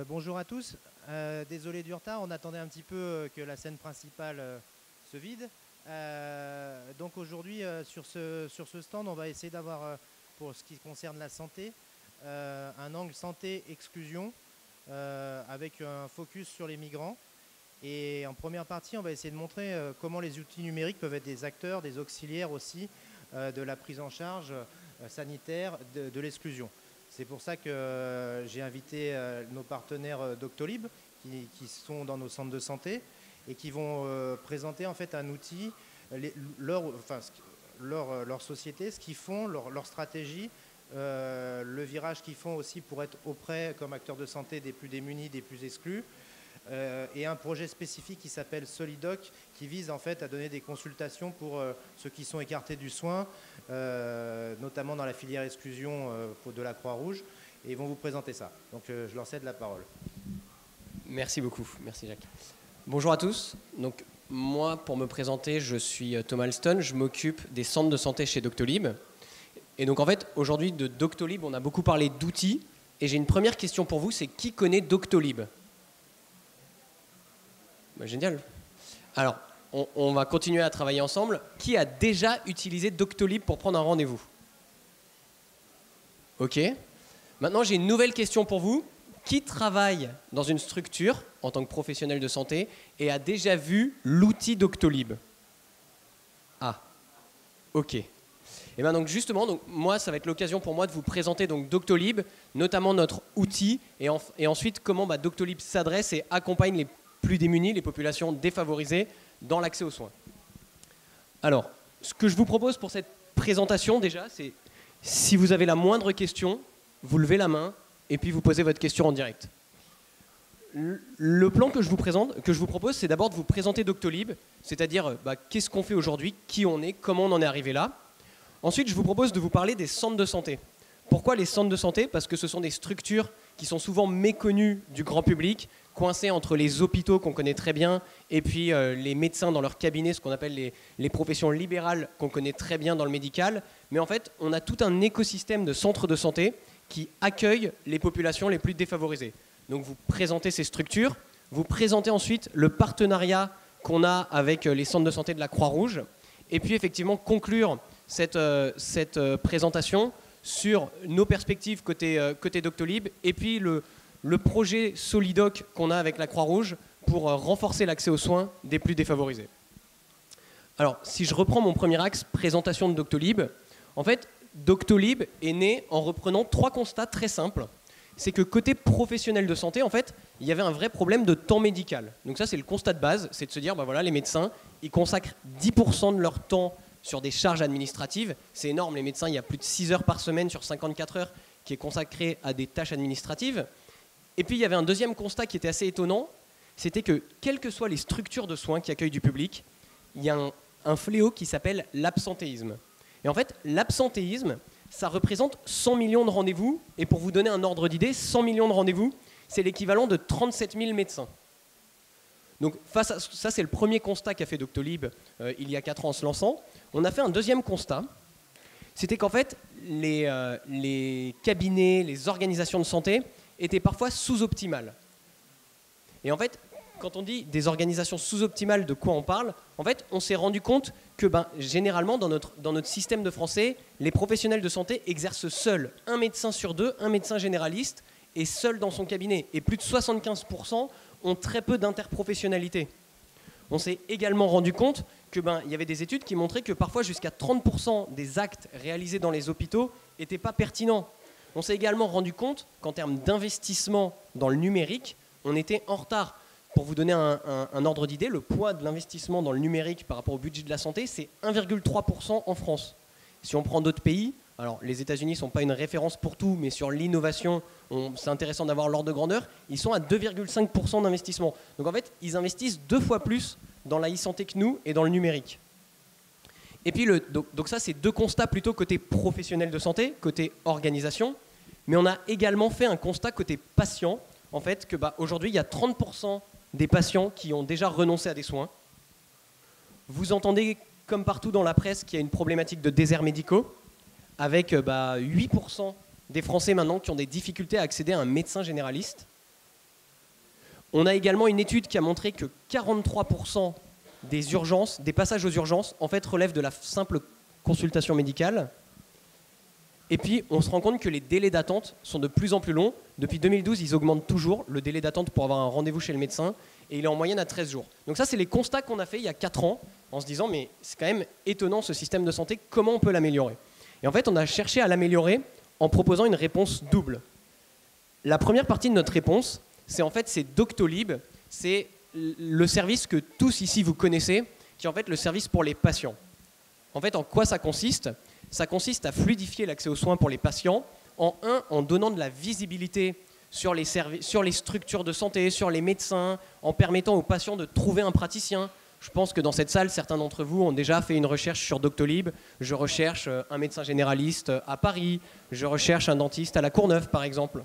Bonjour à tous. Désolé du retard, on attendait un petit peu que la scène principale se vide. Donc aujourd'hui, sur ce stand, on va essayer d'avoir, pour ce qui concerne la santé, un angle santé-exclusion avec un focus sur les migrants. Et en première partie, on va essayer de montrer comment les outils numériques peuvent être des acteurs, des auxiliaires aussi de la prise en charge sanitaire de l'exclusion. C'est pour ça que j'ai invité nos partenaires Doctolib qui sont dans nos centres de santé et qui vont présenter en fait un outil, leur société, ce qu'ils font, leur stratégie, le virage qu'ils font aussi pour être auprès comme acteurs de santé des plus démunis, des plus exclus. Et un projet spécifique qui s'appelle Solidoc qui vise en fait à donner des consultations pour ceux qui sont écartés du soin, notamment dans la filière exclusion de la Croix-Rouge, et ils vont vous présenter ça. Donc je leur cède la parole. Merci beaucoup, merci Jacques. Bonjour à tous. Donc moi, pour me présenter, je suis Thomas Alston, je m'occupe des centres de santé chez Doctolib. Et donc en fait, aujourd'hui de Doctolib, on a beaucoup parlé d'outils, et j'ai une première question pour vous, c'est qui connaît Doctolib ? Génial. Alors, on va continuer à travailler ensemble. Qui a déjà utilisé Doctolib pour prendre un rendez-vous? Ok. Maintenant, j'ai une nouvelle question pour vous. Qui travaille dans une structure en tant que professionnel de santé et a déjà vu l'outil Doctolib? Ah, ok. Et bien donc justement, moi, ça va être l'occasion pour moi de vous présenter donc Doctolib, notamment notre outil, et ensuite comment Doctolib s'adresse et accompagne les plus démunis, les populations défavorisées, dans l'accès aux soins. Alors, ce que je vous propose pour cette présentation, déjà, c'est si vous avez la moindre question, vous levez la main et puis vous posez votre question en direct. Le plan que je vous propose, c'est d'abord de vous présenter Doctolib, c'est-à-dire qu'est-ce qu'on fait aujourd'hui, qui on est, comment on en est arrivé là. Ensuite, je vous propose de vous parler des centres de santé. Pourquoi les centres de santé? Parce que ce sont des structures qui sont souvent méconnues du grand public, coincés entre les hôpitaux qu'on connaît très bien et puis les médecins dans leur cabinet, ce qu'on appelle les professions libérales qu'on connaît très bien dans le médical. Mais en fait, on a tout un écosystème de centres de santé qui accueillent les populations les plus défavorisées. Donc vous présentez ces structures, vous présentez ensuite le partenariat qu'on a avec les centres de santé de la Croix-Rouge et puis effectivement conclure cette présentation sur nos perspectives côté Doctolib et puis le projet Solidoc qu'on a avec la Croix-Rouge pour renforcer l'accès aux soins des plus défavorisés. Alors, si je reprends mon premier axe, présentation de Doctolib, en fait, Doctolib est né en reprenant 3 constats très simples. C'est que côté professionnel de santé, en fait, il y avait un vrai problème de temps médical. Donc ça, c'est le constat de base, c'est de se dire, voilà, les médecins, ils consacrent 10% de leur temps sur des charges administratives. C'est énorme, les médecins, il y a plus de 6 heures par semaine sur 54 heures qui est consacré à des tâches administratives. Et puis il y avait un deuxième constat qui était assez étonnant, c'était que quelles que soient les structures de soins qui accueillent du public, il y a un fléau qui s'appelle l'absentéisme. Et en fait, l'absentéisme, ça représente 100 millions de rendez-vous, et pour vous donner un ordre d'idée, 100 millions de rendez-vous, c'est l'équivalent de 37 000 médecins. Donc face à ça, c'est le premier constat qu'a fait Doctolib il y a 4 ans en se lançant. On a fait un deuxième constat, c'était qu'en fait, les cabinets, les organisations de santé étaient parfois sous-optimales. Et en fait, quand on dit des organisations sous-optimales, de quoi on parle? En fait, on s'est rendu compte que généralement, dans notre système de français, les professionnels de santé exercent seuls, un médecin sur 2, un médecin généraliste, et seul dans son cabinet. Et plus de 75% ont très peu d'interprofessionnalité. On s'est également rendu compte qu'il y avait des études qui montraient que parfois jusqu'à 30% des actes réalisés dans les hôpitaux n'étaient pas pertinents. On s'est également rendu compte qu'en termes d'investissement dans le numérique, on était en retard. Pour vous donner un ordre d'idée, le poids de l'investissement dans le numérique par rapport au budget de la santé, c'est 1,3% en France. Si on prend d'autres pays, alors les États-Unis ne sont pas une référence pour tout, mais sur l'innovation, c'est intéressant d'avoir l'ordre de grandeur, ils sont à 2,5% d'investissement. Donc en fait, ils investissent 2 fois plus dans la e-santé que nous et dans le numérique. Et puis, donc ça, c'est 2 constats plutôt côté professionnel de santé, côté organisation. Mais on a également fait un constat côté patient, en fait, que aujourd'hui, il y a 30% des patients qui ont déjà renoncé à des soins. Vous entendez, comme partout dans la presse, qu'il y a une problématique de déserts médicaux, avec 8% des Français maintenant qui ont des difficultés à accéder à un médecin généraliste. On a également une étude qui a montré que 43% des urgences, des passages aux urgences, en fait, relèvent de la simple consultation médicale. Et puis, on se rend compte que les délais d'attente sont de plus en plus longs. Depuis 2012, ils augmentent toujours, le délai d'attente pour avoir un rendez-vous chez le médecin, et il est en moyenne à 13 jours. Donc ça, c'est les constats qu'on a fait il y a 4 ans, en se disant, mais c'est quand même étonnant ce système de santé, comment on peut l'améliorer? Et en fait, on a cherché à l'améliorer en proposant une réponse double. La première partie de notre réponse, c'est Doctolib, c'est le service que tous ici vous connaissez, qui est en fait le service pour les patients. En fait, en quoi ça consiste? Ça consiste à fluidifier l'accès aux soins pour les patients, en donnant de la visibilité sur les structures de santé, sur les médecins, en permettant aux patients de trouver un praticien. Je pense que dans cette salle, certains d'entre vous ont déjà fait une recherche sur Doctolib. Je recherche un médecin généraliste à Paris, je recherche un dentiste à La Courneuve, par exemple.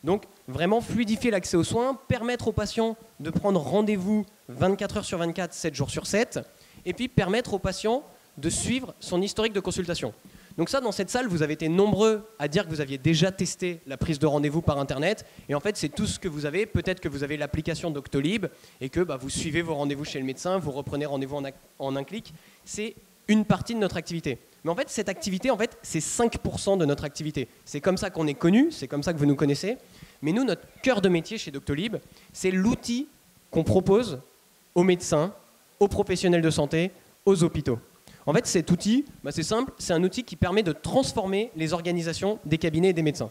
Donc, vraiment fluidifier l'accès aux soins, permettre aux patients de prendre rendez-vous 24 heures sur 24, 7 jours sur 7, et puis permettre aux patients de suivre son historique de consultation. Donc ça, dans cette salle, vous avez été nombreux à dire que vous aviez déjà testé la prise de rendez-vous par Internet. Et en fait, c'est tout ce que vous avez. Peut-être que vous avez l'application Doctolib et que vous suivez vos rendez-vous chez le médecin, vous reprenez rendez-vous en un clic. C'est une partie de notre activité. Mais en fait, cette activité, c'est 5% de notre activité. C'est comme ça qu'on est connu, c'est comme ça que vous nous connaissez. Mais nous, notre cœur de métier chez Doctolib, c'est l'outil qu'on propose aux médecins, aux professionnels de santé, aux hôpitaux. En fait, cet outil, c'est simple, c'est un outil qui permet de transformer les organisations des cabinets et des médecins.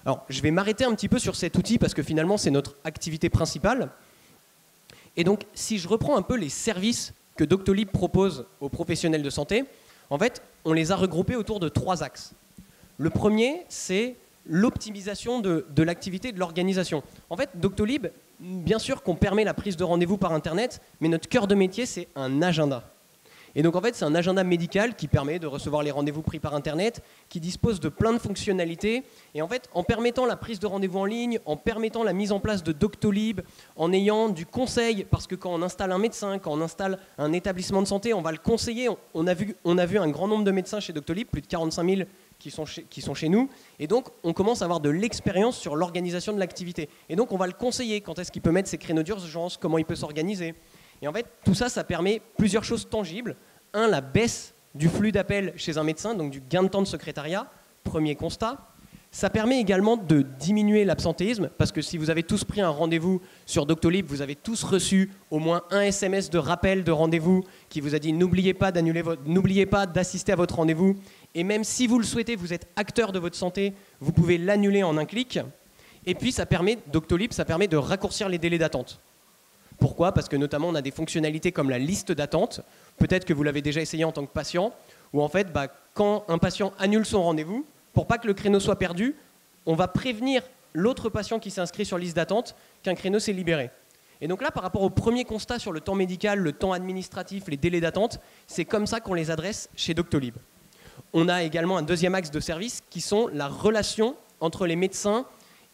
Alors, je vais m'arrêter un petit peu sur cet outil parce que finalement, c'est notre activité principale. Et donc, si je reprends un peu les services que Doctolib propose aux professionnels de santé, en fait, on les a regroupés autour de 3 axes. Le premier, c'est l'optimisation de l'activité de l'organisation. En fait, Doctolib, bien sûr qu'on permet la prise de rendez-vous par Internet, mais notre cœur de métier, c'est un agenda. Et donc en fait, c'est un agenda médical qui permet de recevoir les rendez-vous pris par Internet, qui dispose de plein de fonctionnalités. Et en fait, en permettant la prise de rendez-vous en ligne, en permettant la mise en place de Doctolib, en ayant du conseil, parce que quand on installe un médecin, quand on installe un établissement de santé, on va le conseiller. On a vu un grand nombre de médecins chez Doctolib, plus de 45 000 qui sont chez nous. Et donc, on commence à avoir de l'expérience sur l'organisation de l'activité. Et donc, on va le conseiller. Quand est-ce qu'il peut mettre ses créneaux d'urgence, comment il peut s'organiser. Et en fait, tout ça, ça permet plusieurs choses tangibles. Un, la baisse du flux d'appels chez un médecin, donc du gain de temps de secrétariat, premier constat. Ça permet également de diminuer l'absentéisme, parce que si vous avez tous pris un rendez-vous sur Doctolib, vous avez tous reçu au moins un SMS de rappel de rendez-vous qui vous a dit n'oubliez pas d'assister à votre rendez-vous. Et même si vous le souhaitez, vous êtes acteur de votre santé, vous pouvez l'annuler en un clic. Et puis Doctolib, ça permet de raccourcir les délais d'attente. Pourquoi? Parce que notamment on a des fonctionnalités comme la liste d'attente. Peut-être que vous l'avez déjà essayé en tant que patient, où en fait, quand un patient annule son rendez-vous, pour pas que le créneau soit perdu, on va prévenir l'autre patient qui s'est inscrit sur liste d'attente qu'un créneau s'est libéré. Et donc là, par rapport au premier constat sur le temps médical, le temps administratif, les délais d'attente, c'est comme ça qu'on les adresse chez Doctolib. On a également un deuxième axe de service qui sont la relation entre les médecins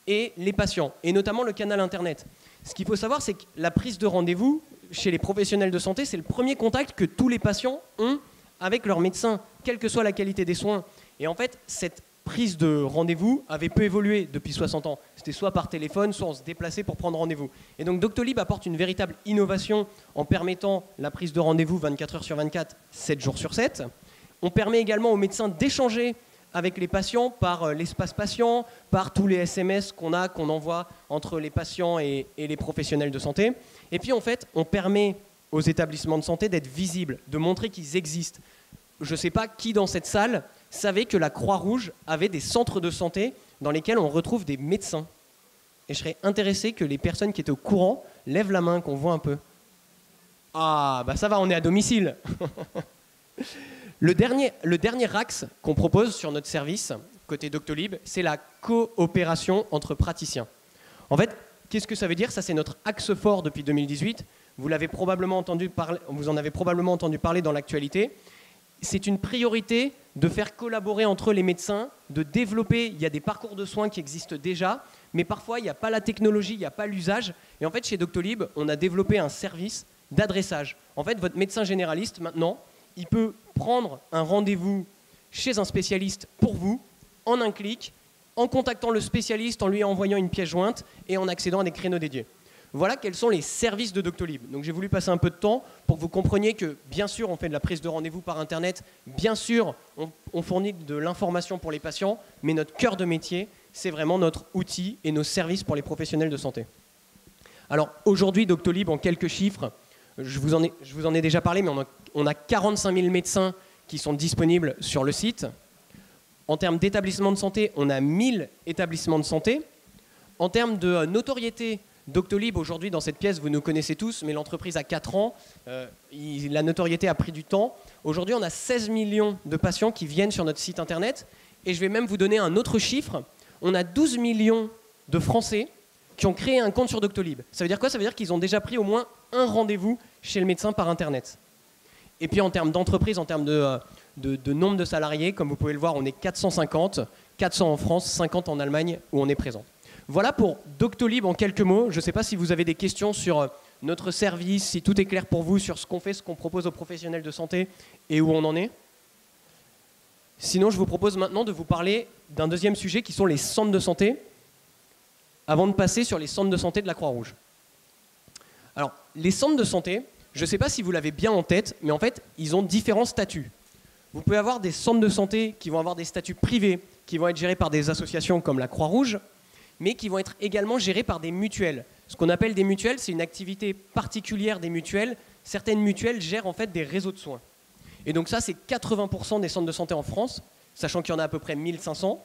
et les patients, et notamment le canal Internet. Ce qu'il faut savoir, c'est que la prise de rendez-vous chez les professionnels de santé, c'est le premier contact que tous les patients ont avec leur médecin, quelle que soit la qualité des soins. Et en fait, cette prise de rendez-vous avait peu évolué depuis 60 ans. C'était soit par téléphone, soit on se déplaçait pour prendre rendez-vous. Et donc Doctolib apporte une véritable innovation en permettant la prise de rendez-vous 24 heures sur 24, 7 jours sur 7. On permet également aux médecins d'échanger avec les patients par l'espace patient, par tous les SMS qu'on envoie entre les patients et les professionnels de santé. Et puis en fait, on permet aux établissements de santé d'être visibles, de montrer qu'ils existent. Je ne sais pas qui dans cette salle savait que la Croix-Rouge avait des centres de santé dans lesquels on retrouve des médecins. Et je serais intéressé que les personnes qui étaient au courant lèvent la main, qu'on voit un peu. Ah, ça va, on est à domicile. Le dernier axe qu'on propose sur notre service, côté Doctolib, c'est la coopération entre praticiens. En fait, qu'est-ce que ça veut dire? Ça, c'est notre axe fort depuis 2018. Vous en avez probablement entendu parler dans l'actualité. C'est une priorité de faire collaborer entre les médecins, de développer. Il y a des parcours de soins qui existent déjà, mais parfois, il n'y a pas la technologie, il n'y a pas l'usage. Et en fait, chez Doctolib, on a développé un service d'adressage. En fait, votre médecin généraliste, maintenant, il peut prendre un rendez-vous chez un spécialiste pour vous, en un clic, en contactant le spécialiste, en lui envoyant une pièce jointe et en accédant à des créneaux dédiés. Voilà quels sont les services de Doctolib. Donc j'ai voulu passer un peu de temps pour que vous compreniez que bien sûr on fait de la prise de rendez-vous par internet, bien sûr on fournit de l'information pour les patients, mais notre cœur de métier, c'est vraiment notre outil et nos services pour les professionnels de santé. Alors aujourd'hui Doctolib, en quelques chiffres, je vous en ai déjà parlé, mais on a 45 000 médecins qui sont disponibles sur le site. En termes d'établissements de santé, on a 1000 établissements de santé. En termes de notoriété, Doctolib, aujourd'hui, dans cette pièce, vous nous connaissez tous, mais l'entreprise a 4 ans. La notoriété a pris du temps. Aujourd'hui, on a 16 millions de patients qui viennent sur notre site internet. Et je vais même vous donner un autre chiffre. On a 12 millions de Français qui ont créé un compte sur Doctolib. Ça veut dire quoi? Ça veut dire qu'ils ont déjà pris au moins un rendez-vous chez le médecin par internet. Et puis en termes d'entreprise, en termes de nombre de salariés, comme vous pouvez le voir, on est 450, 400 en France, 50 en Allemagne où on est présent. Voilà pour Doctolib en quelques mots. Je ne sais pas si vous avez des questions sur notre service, si tout est clair pour vous sur ce qu'on fait, ce qu'on propose aux professionnels de santé et où on en est. Sinon, je vous propose maintenant de vous parler d'un deuxième sujet qui sont les centres de santé, avant de passer sur les centres de santé de la Croix-Rouge. Alors, les centres de santé, je ne sais pas si vous l'avez bien en tête, mais en fait, ils ont différents statuts. Vous pouvez avoir des centres de santé qui vont avoir des statuts privés, qui vont être gérés par des associations comme la Croix-Rouge, mais qui vont être également gérés par des mutuelles. Ce qu'on appelle des mutuelles, c'est une activité particulière des mutuelles. Certaines mutuelles gèrent en fait des réseaux de soins. Et donc ça, c'est 80% des centres de santé en France, sachant qu'il y en a à peu près 1500.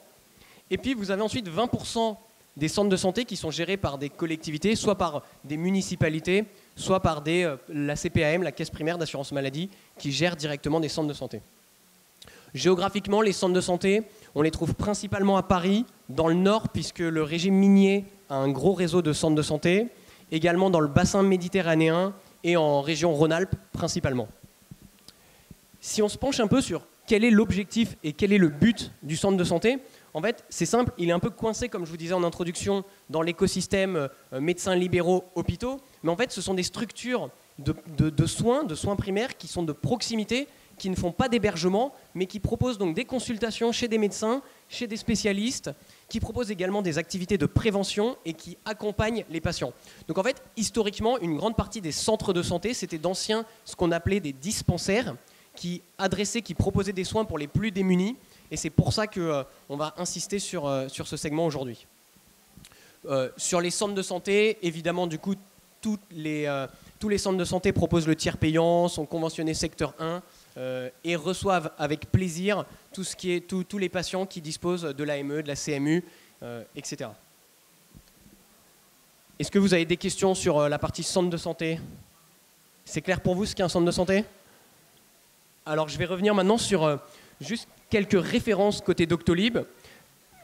Et puis vous avez ensuite 20% des centres de santé qui sont gérés par des collectivités, soit par des municipalités, soit par la CPAM, la Caisse primaire d'assurance maladie, qui gère directement des centres de santé. Géographiquement, les centres de santé, on les trouve principalement à Paris, dans le nord, puisque le régime minier a un gros réseau de centres de santé, également dans le bassin méditerranéen et en région Rhône-Alpes principalement. Si on se penche un peu sur quel est l'objectif et quel est le but du centre de santé, en fait, c'est simple, il est un peu coincé, comme je vous disais en introduction, dans l'écosystème médecins libéraux, hôpitaux, mais en fait, ce sont des structures de soins primaires qui sont de proximité, qui ne font pas d'hébergement, mais qui proposent donc des consultations chez des médecins, chez des spécialistes, qui proposent également des activités de prévention et qui accompagnent les patients. Donc en fait, historiquement, une grande partie des centres de santé, c'était d'anciens, ce qu'on appelait des dispensaires, qui proposaient des soins pour les plus démunis, et c'est pour ça qu'on va insister sur ce segment aujourd'hui. Sur les centres de santé, évidemment, du coup, tous les centres de santé proposent le tiers payant, sont conventionnés secteur 1, et reçoivent avec plaisir tous les patients qui disposent de l'AME, de la CMU, etc. Est-ce que vous avez des questions sur la partie centre de santé? C'est clair pour vous ce qu'est un centre de santé? Alors je vais revenir maintenant sur juste quelques références côté Doctolib.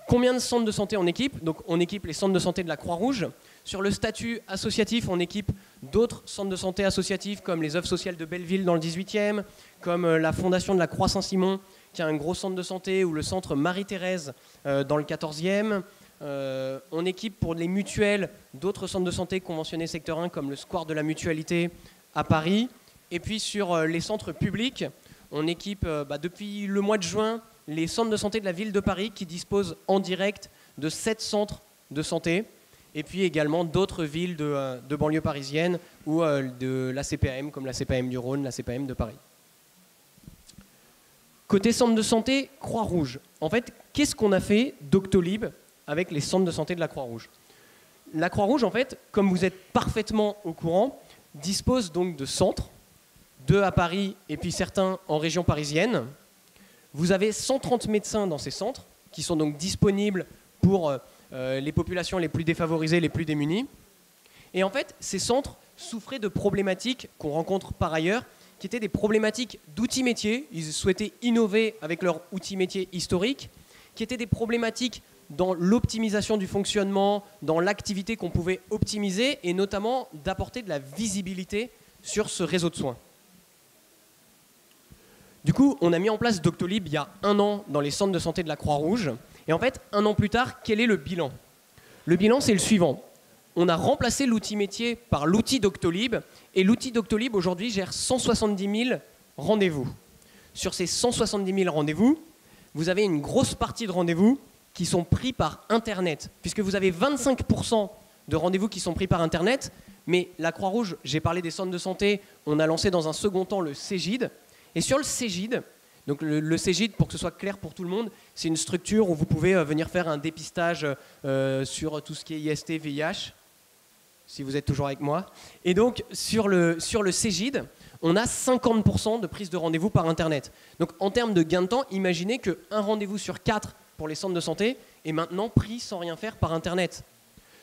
Combien de centres de santé on équipe? Donc on équipe les centres de santé de la Croix-Rouge. Sur le statut associatif, on équipe d'autres centres de santé associatifs comme les œuvres sociales de Belleville dans le 18e, comme la fondation de la Croix-Saint-Simon qui a un gros centre de santé, ou le centre Marie-Thérèse dans le 14e. On équipe pour les mutuelles d'autres centres de santé conventionnés secteur 1 comme le Square de la Mutualité à Paris. Et puis sur les centres publics, on équipe depuis le mois de juin les centres de santé de la ville de Paris qui disposent en direct de 7 centres de santé, et puis également d'autres villes de banlieue parisienne ou de la CPAM comme la CPAM du Rhône, la CPAM de Paris. Côté centre de santé, Croix-Rouge. En fait, qu'est-ce qu'on a fait Doctolib avec les centres de santé de la Croix-Rouge? La Croix-Rouge, en fait, comme vous êtes parfaitement au courant, dispose donc de centres, 2 à Paris et puis certains en région parisienne. Vous avez 130 médecins dans ces centres qui sont donc disponibles pour les populations les plus défavorisées, les plus démunies. Et en fait, ces centres souffraient de problématiques qu'on rencontre par ailleurs, qui étaient des problématiques d'outils métiers. Ils souhaitaient innover avec leur outil métier historique, qui étaient des problématiques dans l'optimisation du fonctionnement, dans l'activité qu'on pouvait optimiser, et notamment d'apporter de la visibilité sur ce réseau de soins. Du coup, on a mis en place Doctolib il y a 1 an dans les centres de santé de la Croix-Rouge. Et en fait, 1 an plus tard, quel est le bilan? Le bilan, c'est le suivant. On a remplacé l'outil métier par l'outil Doctolib. Et l'outil Doctolib, aujourd'hui, gère 170 000 rendez-vous. Sur ces 170 000 rendez-vous, vous avez une grosse partie de rendez-vous qui sont pris par Internet. Puisque vous avez 25% de rendez-vous qui sont pris par Internet, Mais la Croix-Rouge, j'ai parlé des centres de santé, on a lancé dans un second temps le Cégide. Et sur le Cégide, donc le Cégide, pour que ce soit clair pour tout le monde, c'est une structure où vous pouvez venir faire un dépistage sur tout ce qui est IST, VIH, si vous êtes toujours avec moi. Et donc, sur le Cégide, on a 50% de prise de rendez-vous par Internet. Donc, en termes de gain de temps, imaginez qu'un rendez-vous sur 4 pour les centres de santé est maintenant pris sans rien faire par Internet.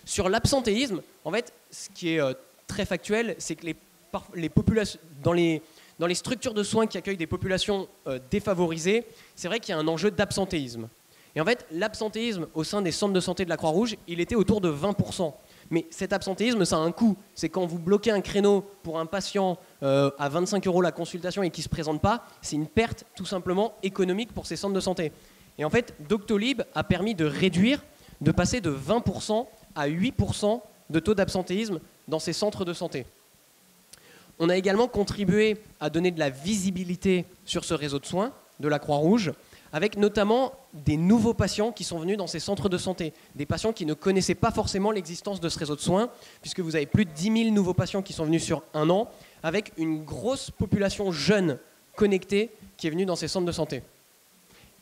Sur l'absentéisme, en fait, ce qui est très factuel, c'est que les populations, dans les structures de soins qui accueillent des populations défavorisées, c'est vrai qu'il y a un enjeu d'absentéisme. Et en fait, l'absentéisme au sein des centres de santé de la Croix-Rouge, il était autour de 20%. Mais cet absentéisme, ça a un coût. C'est quand vous bloquez un créneau pour un patient à 25 € la consultation et qui ne se présente pas, c'est une perte tout simplement économique pour ces centres de santé. Et en fait, Doctolib a permis de réduire, de passer de 20% à 8% de taux d'absentéisme dans ces centres de santé. On a également contribué à donner de la visibilité sur ce réseau de soins de la Croix-Rouge, avec notamment des nouveaux patients qui sont venus dans ces centres de santé, des patients qui ne connaissaient pas forcément l'existence de ce réseau de soins, puisque vous avez plus de 10 000 nouveaux patients qui sont venus sur un an, avec une grosse population jeune connectée qui est venue dans ces centres de santé.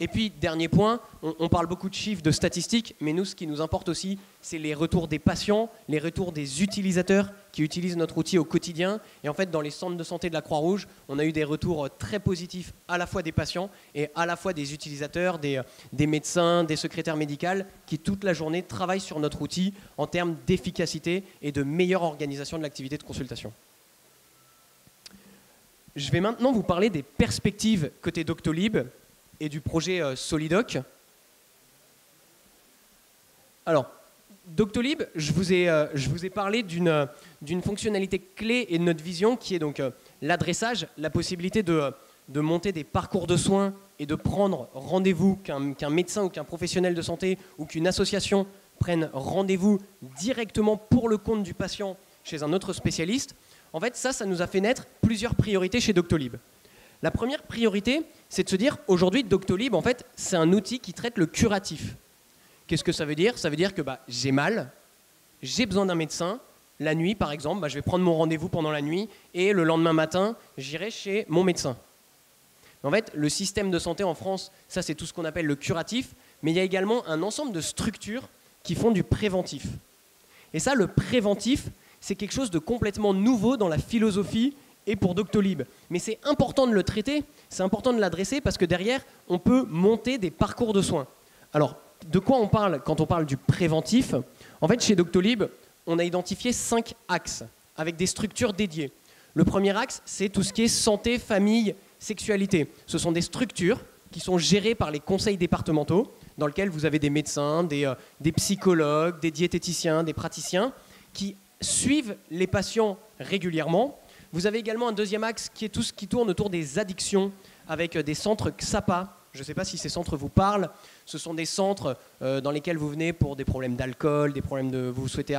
Et puis, dernier point, on parle beaucoup de chiffres, de statistiques, mais nous, ce qui nous importe aussi, c'est les retours des patients, les retours des utilisateurs qui utilisent notre outil au quotidien. Et en fait, dans les centres de santé de la Croix-Rouge, on a eu des retours très positifs à la fois des patients et à la fois des utilisateurs, des médecins, des secrétaires médicales qui, toute la journée, travaillent sur notre outil en termes d'efficacité et de meilleure organisation de l'activité de consultation. Je vais maintenant vous parler des perspectives côté Doctolib et du projet Solidoc. Alors, Doctolib, je vous ai parlé d'une fonctionnalité clé et de notre vision qui est donc l'adressage, la possibilité de monter des parcours de soins et de prendre rendez-vous, qu'un médecin ou qu'un professionnel de santé ou qu'une association prenne rendez-vous directement pour le compte du patient chez un autre spécialiste. En fait, ça nous a fait naître plusieurs priorités chez Doctolib. La première priorité, c'est de se dire, aujourd'hui, Doctolib, en fait, c'est un outil qui traite le curatif. Qu'est-ce que ça veut dire? Ça veut dire que j'ai mal, j'ai besoin d'un médecin. La nuit, par exemple, je vais prendre mon rendez-vous pendant la nuit et le lendemain matin, j'irai chez mon médecin. En fait, le système de santé en France, ça, c'est tout ce qu'on appelle le curatif, mais il y a également un ensemble de structures qui font du préventif. Et ça, le préventif, c'est quelque chose de complètement nouveau dans la philosophie et pour Doctolib. Mais c'est important de le traiter, c'est important de l'adresser parce que derrière, on peut monter des parcours de soins. Alors, de quoi on parle quand on parle du préventif? En fait, chez Doctolib, on a identifié 5 axes avec des structures dédiées. Le premier axe, c'est tout ce qui est santé, famille, sexualité. Ce sont des structures qui sont gérées par les conseils départementaux, dans lesquels vous avez des médecins, des psychologues, des diététiciens, des praticiens, qui suivent les patients régulièrement. Vous avez également un deuxième axe qui est tout ce qui tourne autour des addictions, avec des centres XAPA. Je ne sais pas si ces centres vous parlent. Ce sont des centres dans lesquels vous venez pour des problèmes d'alcool, des problèmes vous souhaitez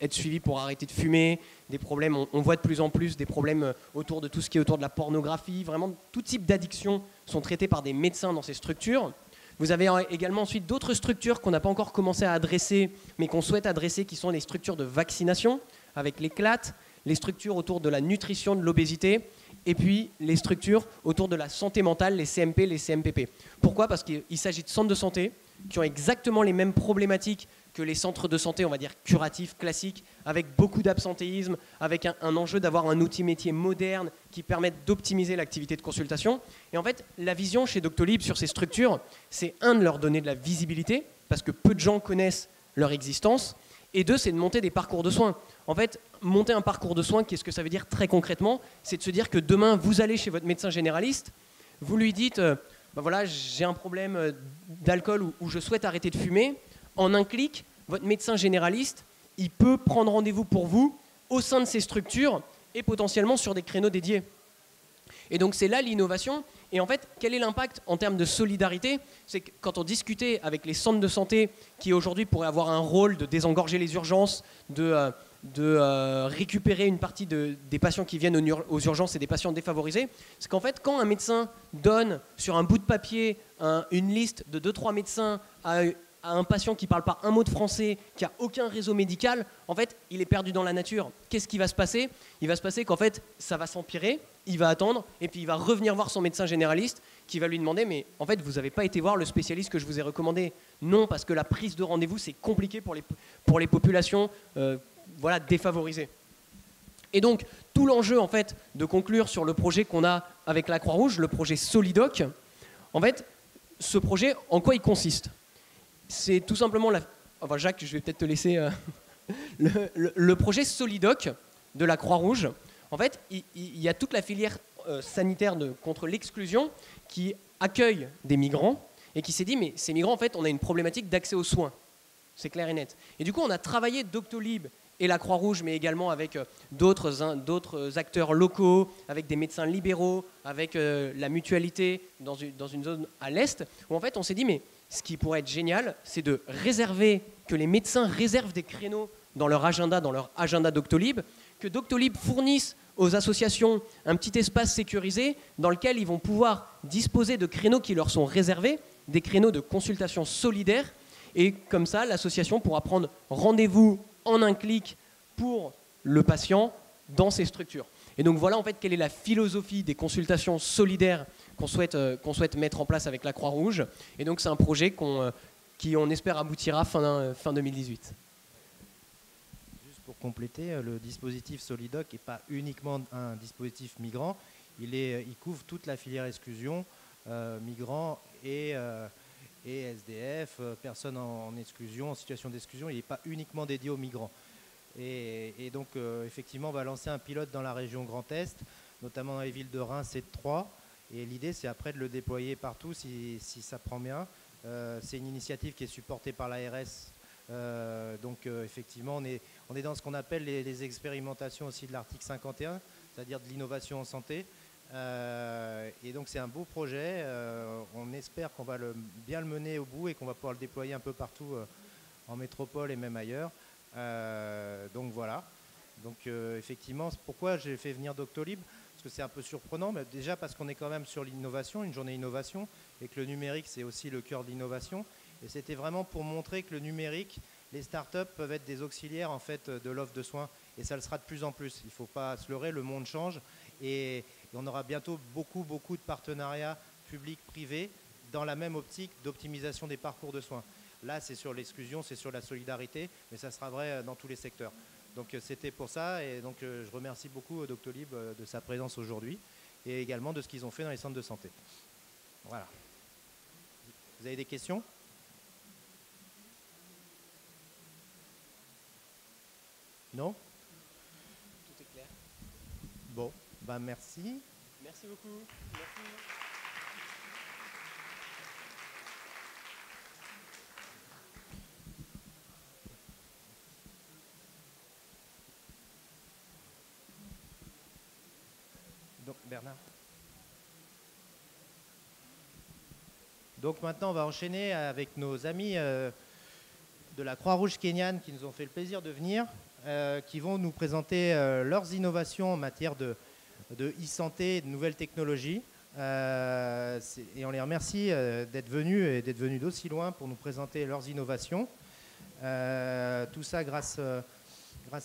être suivi pour arrêter de fumer, des problèmes, on voit de plus en plus des problèmes autour de tout ce qui est autour de la pornographie. Vraiment, tout type d'addictions sont traités par des médecins dans ces structures. Vous avez également ensuite d'autres structures qu'on n'a pas encore commencé à adresser, mais qu'on souhaite adresser, qui sont les structures de vaccination, avec les CLAT, les structures autour de la nutrition, de l'obésité, et puis les structures autour de la santé mentale, les CMP, les CMPP. Pourquoi? Parce qu'il s'agit de centres de santé qui ont exactement les mêmes problématiques que les centres de santé, on va dire curatifs, classiques, avec beaucoup d'absentéisme, avec un enjeu d'avoir un outil métier moderne qui permette d'optimiser l'activité de consultation. Et en fait, la vision chez Doctolib sur ces structures, c'est un, de leur donner de la visibilité, parce que peu de gens connaissent leur existence, et deux, c'est de monter des parcours de soins. En fait, monter un parcours de soins, qu'est-ce que ça veut dire très concrètement? C'est de se dire que demain, vous allez chez votre médecin généraliste, vous lui dites voilà, j'ai un problème d'alcool ou je souhaite arrêter de fumer. En un clic, votre médecin généraliste, il peut prendre rendez-vous pour vous au sein de ces structures et potentiellement sur des créneaux dédiés. Et donc, c'est là l'innovation. Et en fait, quel est l'impact en termes de solidarité? C'est que quand on discutait avec les centres de santé qui aujourd'hui pourraient avoir un rôle de désengorger les urgences, de récupérer une partie des patients qui viennent aux urgences et des patients défavorisés, c'est qu'en fait, quand un médecin donne sur un bout de papier une liste de 2-3 médecins à à un patient qui ne parle pas un mot de français, qui n'a aucun réseau médical, en fait, il est perdu dans la nature. Qu'est-ce qui va se passer? Il va se passer qu'en fait, ça va s'empirer, il va attendre, et puis il va revenir voir son médecin généraliste, qui va lui demander, mais en fait, vous n'avez pas été voir le spécialiste que je vous ai recommandé. Non, parce que la prise de rendez-vous, c'est compliqué pour les populations voilà, défavorisées. Et donc, tout l'enjeu, en fait, de conclure sur le projet qu'on a avec la Croix-Rouge, le projet Solidoc, en fait, ce projet, en quoi il consiste? C'est tout simplement Enfin, Jacques, je vais peut-être te laisser le projet Solidoc de la Croix-Rouge. En fait, il y a toute la filière sanitaire contre l'exclusion qui accueille des migrants et qui s'est dit, mais ces migrants, en fait, on a une problématique d'accès aux soins. C'est clair et net. Et du coup, on a travaillé Doctolib et la Croix-Rouge, mais également avec d'autres acteurs locaux, avec des médecins libéraux, avec la mutualité dans une zone à l'est, où en fait, on s'est dit, mais ce qui pourrait être génial, c'est de réserver, que les médecins réservent des créneaux dans leur agenda Doctolib, que Doctolib fournisse aux associations un petit espace sécurisé dans lequel ils vont pouvoir disposer de créneaux qui leur sont réservés, des créneaux de consultation solidaire, et comme ça, l'association pourra prendre rendez-vous en un clic pour le patient dans ces structures. Et donc voilà en fait quelle est la philosophie des consultations solidaires qu'on souhaite mettre en place avec la Croix-Rouge. Et donc c'est un projet qui on espère aboutira fin 2018. Juste pour compléter, le dispositif Solidoc n'est pas uniquement un dispositif migrant, il couvre toute la filière exclusion, migrants et SDF, personnes en exclusion, en situation d'exclusion. Il n'est pas uniquement dédié aux migrants. Et donc, effectivement, on va lancer un pilote dans la région Grand Est, notamment dans les villes de Reims et de Troyes. Et l'idée, c'est après de le déployer partout si ça prend bien. C'est une initiative qui est supportée par l'ARS. Donc, effectivement, on est dans ce qu'on appelle les expérimentations aussi de l'article 51, c'est-à-dire de l'innovation en santé. Et donc, c'est un beau projet. On espère qu'on va bien le mener au bout et qu'on va pouvoir le déployer un peu partout en métropole et même ailleurs. Donc voilà. Donc effectivement, pourquoi j'ai fait venir Doctolib? Parce que c'est un peu surprenant, mais déjà parce qu'on est quand même sur l'innovation, une journée innovation, et que le numérique c'est aussi le cœur de l'innovation. Et c'était vraiment pour montrer que le numérique, les startups peuvent être des auxiliaires en fait de l'offre de soins, et ça le sera de plus en plus. Il ne faut pas se leurrer, le monde change, et on aura bientôt beaucoup de partenariats publics-privés dans la même optique d'optimisation des parcours de soins. Là, c'est sur l'exclusion, c'est sur la solidarité, mais ça sera vrai dans tous les secteurs. Donc c'était pour ça, et donc je remercie beaucoup Doctolib de sa présence aujourd'hui, et également de ce qu'ils ont fait dans les centres de santé. Voilà. Vous avez des questions? Non? Tout est clair. Bon, bah merci. Merci beaucoup. Merci. Donc Bernard. Donc maintenant, on va enchaîner avec nos amis de la Croix-Rouge kenyane qui nous ont fait le plaisir de venir, qui vont nous présenter leurs innovations en matière de e-santé et de nouvelles technologies. Et on les remercie d'être venus et d'être venus d'aussi loin pour nous présenter leurs innovations. Tout ça grâce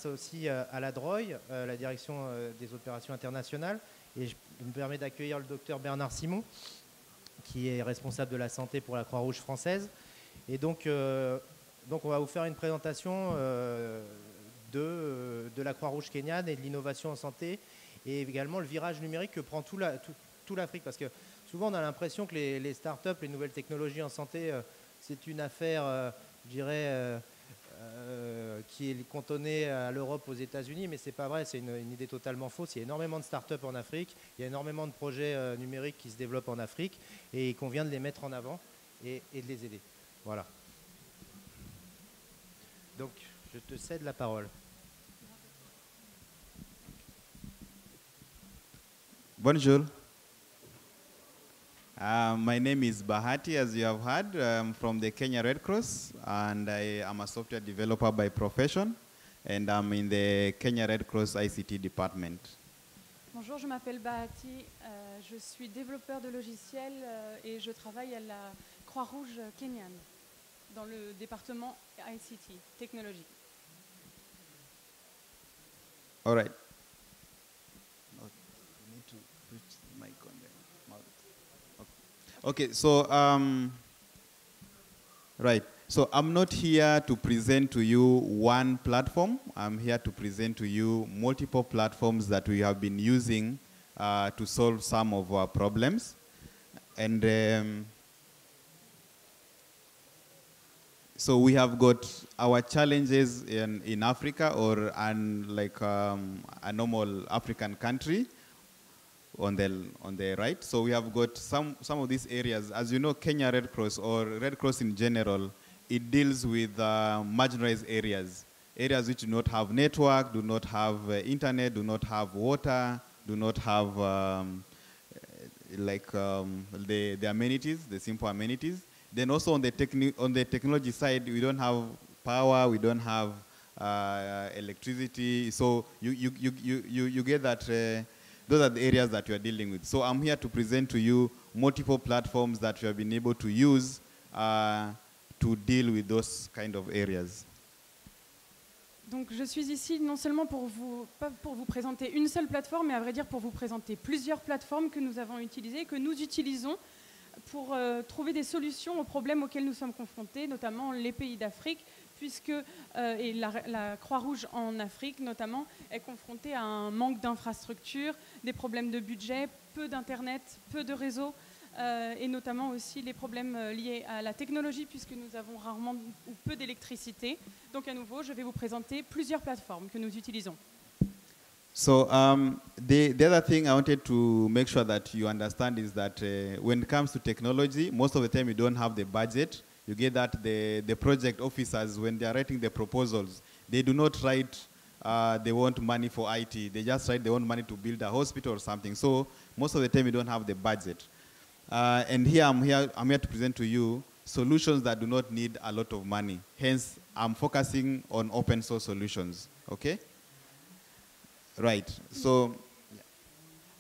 aussi à la DROI, la direction des opérations internationales. Et je me permets d'accueillir le docteur Bernard Simon, qui est responsable de la santé pour la Croix-Rouge française. Et donc on va vous faire une présentation de la Croix-Rouge kenyane et de l'innovation en santé, et également le virage numérique que prend tout l'Afrique. Parce que souvent, on a l'impression que les startups, les nouvelles technologies en santé, c'est une affaire, je dirais, qui est cantonnée à l'Europe, aux États-Unis, mais c'est pas vrai, c'est une idée totalement fausse. Il y a énormément de startups en Afrique, il y a énormément de projets numériques qui se développent en Afrique, et il convient de les mettre en avant et de les aider. Voilà. Donc, je te cède la parole. Bonjour. My name is Bahati, as you have heard. I'm from the Kenya Red Cross, and I am a software developer by profession, and I'm in the Kenya Red Cross ICT department. Bonjour, je m'appelle Bahati, je suis développeur de logiciels et je travaille à la Croix-Rouge kenyane. dans le département ICT, technologie. All right. You need to put the mic on the mouth. Okay, so right. So I'm not here to present to you one platform. I'm here to present to you multiple platforms that we have been using to solve some of our problems. And so we have got our challenges in Africa or like a normal African country on the right. So we have got some of these areas. As you know, Kenya Red Cross or Red Cross in general, it deals with marginalized areas, areas which do not have network, do not have internet, do not have water, do not have the amenities, the simple amenities. Then also on the technology side, we don't have power, we don't have electricity. So you get that those are the areas that we are dealing with. So I'm here to present to you multiple platforms that we have been able to use to deal with those kind of areas. Donc je suis ici non seulement pas pour vous présenter une seule plateforme, mais à vrai dire pour vous présenter plusieurs plateformes que nous avons utilisées, que nous utilisons pour trouver des solutions aux problèmes auxquels nous sommes confrontés, notamment les pays d'Afrique, puisque et la Croix-Rouge en Afrique notamment est confrontée à un manque d'infrastructures, des problèmes de budget, peu d'internet, peu de réseaux, et notamment aussi les problèmes liés à la technologie, puisque nous avons rarement ou peu d'électricité. Donc à nouveau, je vais vous présenter plusieurs plateformes que nous utilisons. So the other thing I wanted to make sure that you understand is that when it comes to technology, most of the time you don't have the budget. You get that the project officers, when they are writing the proposals, they do not write they want money for IT. They just write they want money to build a hospital or something. So most of the time you don't have the budget. And here I'm here to present to you solutions that do not need a lot of money. Hence, I'm focusing on open source solutions. Okay? Right. So.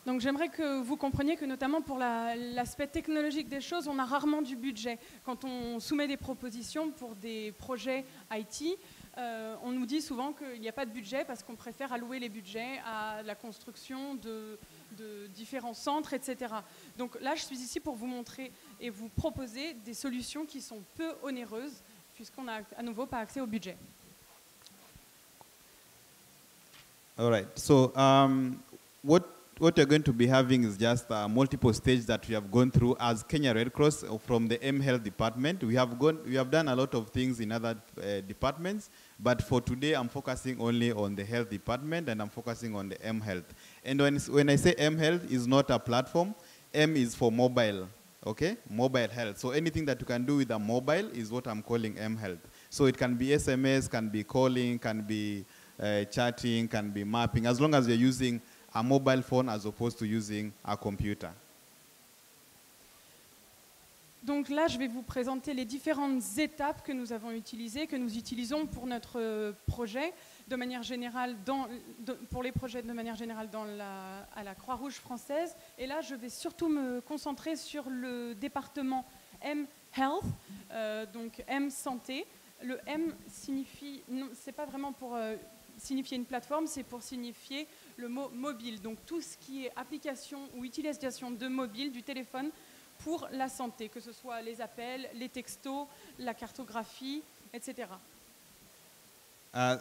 Donc j'aimerais que vous compreniez que notamment pour l'aspect technologique des choses, on a rarement du budget. Quand on soumet des propositions pour des projets IT, on nous dit souvent qu'il n'y a pas de budget parce qu'on préfère allouer les budgets à la construction de différents centres, etc. Donc là, je suis ici pour vous montrer et vous proposer des solutions qui sont peu onéreuses puisqu'on n'a à nouveau pas accès au budget. All right. So what you're going to be having is just multiple stages that we have gone through as Kenya Red Cross from the M-Health department. We have done a lot of things in other departments, but for today I'm focusing only on the health department and I'm focusing on the M-Health. And when I say M-Health, is not a platform. M is for mobile, okay? Mobile health. So anything that you can do with a mobile is what I'm calling M-Health. So it can be SMS, can be calling, can be chatting, can be mapping, as long as you're using a mobile phone as opposed to using a computer. Donc là, je vais vous présenter les différentes étapes que nous avons utilisées, que nous utilisons pour notre projet, de manière générale, pour les projets de manière générale à la Croix-Rouge française. Et là, je vais surtout me concentrer sur le département M-Health, donc M-Santé. Le M signifie, c'est pas vraiment pour signifier une plateforme, c'est pour signifier le mot mobile. Donc tout ce qui est application ou utilisation de mobile, du téléphone, pour la santé, que ce soit les appels, les textos, la cartographie, etc.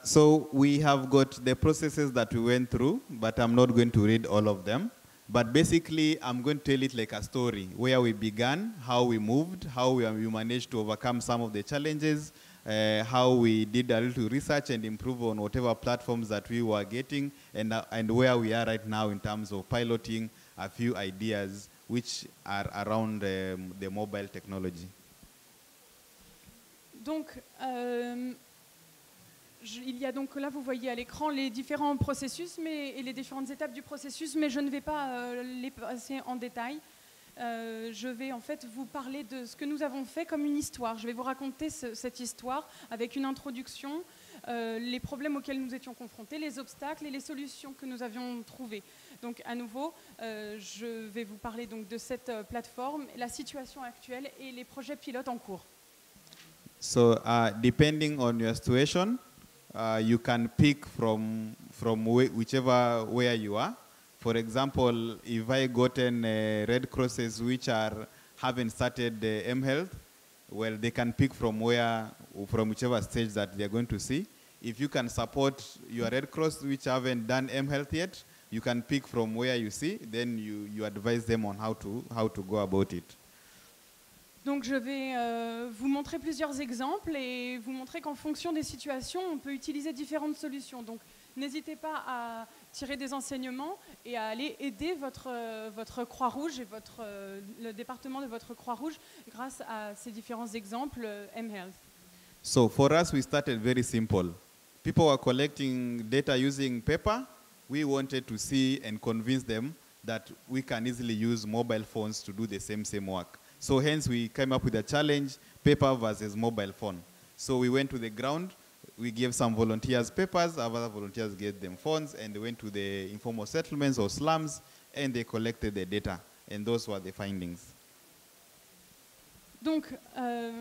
So we have got the processes that we went through, but I'm not going to read all of them. But basically, I'm going to tell it like a story, where we began, how we moved, how we managed to overcome some of the challenges, how we did a little research and improve on whatever platforms that we were getting, and where we are right now in terms of piloting a few ideas which are around the mobile technology. Donc, il y a donc là, vous voyez à l'écran les différents processus et les différentes étapes du processus, mais je ne vais pas les passer en détail. Je vais en fait vous parler de ce que nous avons fait comme une histoire. Je vais vous raconter cette histoire avec une introduction, les problèmes auxquels nous étions confrontés, les obstacles et les solutions que nous avions trouvées. Donc à nouveau, je vais vous parler donc de cette plateforme, la situation actuelle et les projets pilotes en cours. So depending on your situation, you can pick from whichever where you are. For example, if I gotten Red Crosses which haven't started mHealth, well, they can pick from whichever stage that they're going to see. If you can support your Red Cross which haven't done mHealth yet, you can pick from where you see, then you advise them on how to go about it. Donc je vais vous montrer plusieurs exemples et vous montrer qu'en fonction des situations, on peut utiliser différentes solutions. Donc n'hésitez pas à tirer des enseignements et à aller aider votre Croix-Rouge et le département de votre Croix-Rouge grâce à ces différents exemples mHealth. So for us, we started very simple. People were collecting data using paper. We wanted to see and convince them that we can easily use mobile phones to do the same work. So hence we came up with a challenge, paper versus mobile phone. So we went to the ground, we gave some volunteers papers, other volunteers gave them phones, and they went to the informal settlements or slums, and they collected the data. And those were the findings. Donc,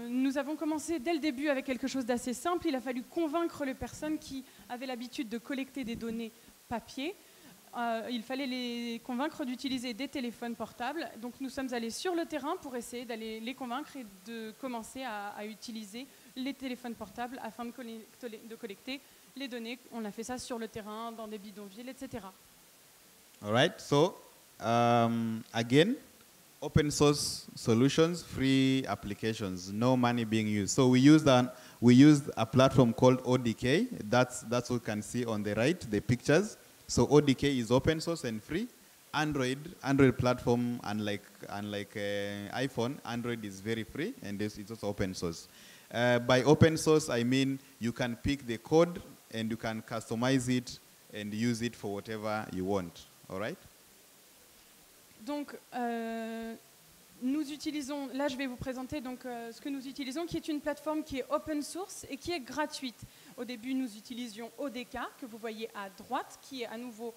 nous avons commencé dès le début avec quelque chose d'assez simple. Il a fallu convaincre les personnes qui avaient l'habitude de collecter des données papier. Il fallait les convaincre d'utiliser des téléphones portables. Donc nous sommes allés sur le terrain pour essayer d'aller les convaincre et de commencer à utiliser les téléphones portables afin de collecter les données. On a fait ça sur le terrain, dans des bidonvilles, etc. All right, so again, open source solutions, free applications, no money being used. So we used a platform called ODK. That's what you can see on the right, the pictures. So ODK is open source and free. Android platform, unlike iPhone, Android is very free and it's also open source. By open source, I mean you can pick the code and you can customize it and use it for whatever you want. All right? Donc, nous utilisons, là je vais vous présenter donc, ce que nous utilisons, qui est une plateforme qui est open source et qui est gratuite. Au début, nous utilisions ODK, que vous voyez à droite, qui est à nouveau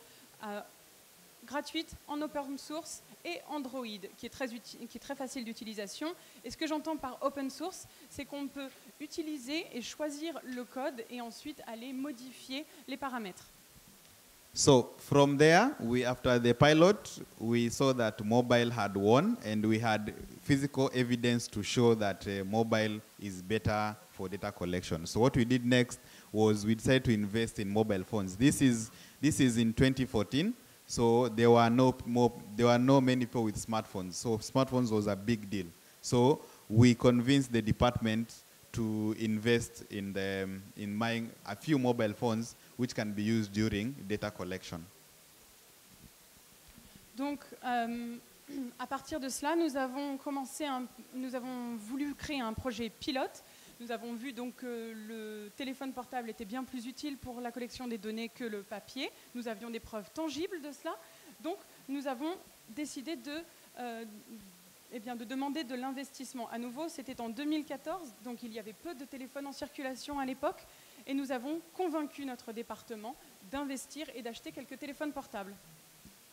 gratuite en open source, et Android, qui est très facile d'utilisation. Et ce que j'entends par open source, c'est qu'on peut utiliser et choisir le code et ensuite aller modifier les paramètres. So from there, after the pilot, we saw that mobile had won, and we had physical evidence to show that mobile is better for data collection. So what we did next was we decided to invest in mobile phones. This is in 2014. So there were no many people with smartphones. So smartphones was a big deal. So we convinced the department to invest in buying a few mobile phones which can be used during data collection. Donc, à partir de cela, nous avons voulu créer un projet pilote. Nous avons vu donc que le téléphone portable était bien plus utile pour la collection des données que le papier. Nous avions des preuves tangibles de cela. Donc, nous avons décidé de demander de l'investissement. À nouveau, c'était en 2014, donc il y avait peu de téléphones en circulation à l'époque. Et nous avons convaincu notre département d'investir et d'acheter quelques téléphones portables.